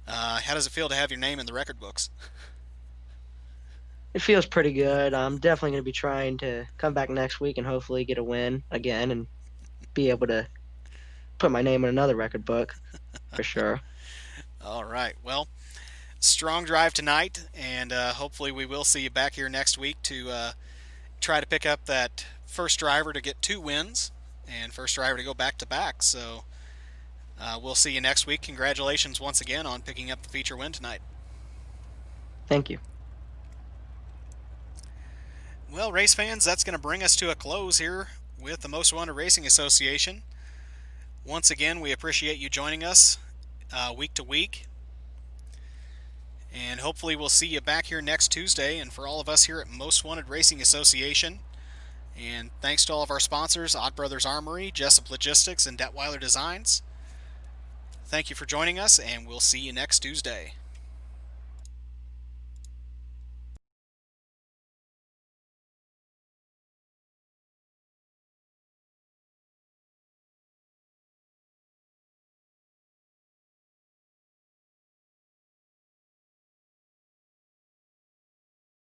how does it feel to have your name in the record books? It feels pretty good. I'm definitely going to be trying to come back next week and hopefully get a win again and be able to put my name in another record book for sure. All right. Well, strong drive tonight, and hopefully we will see you back here next week to try to pick up that first driver to get 2 wins and first driver to go back-to-back. So we'll see you next week. Congratulations once again on picking up the feature win tonight. Thank you. Well, Well, race fans, that's going to bring us to a close here with the Most Wanted Racing Association. Once again, we appreciate you joining us week to week. And hopefully we'll see you back here next Tuesday. And for all of us here at Most Wanted Racing Association, and thanks to all of our sponsors, Odd Brothers Armory, Jessup Logistics, and Detweiler Designs. Thank you for joining us, and we'll see you next Tuesday.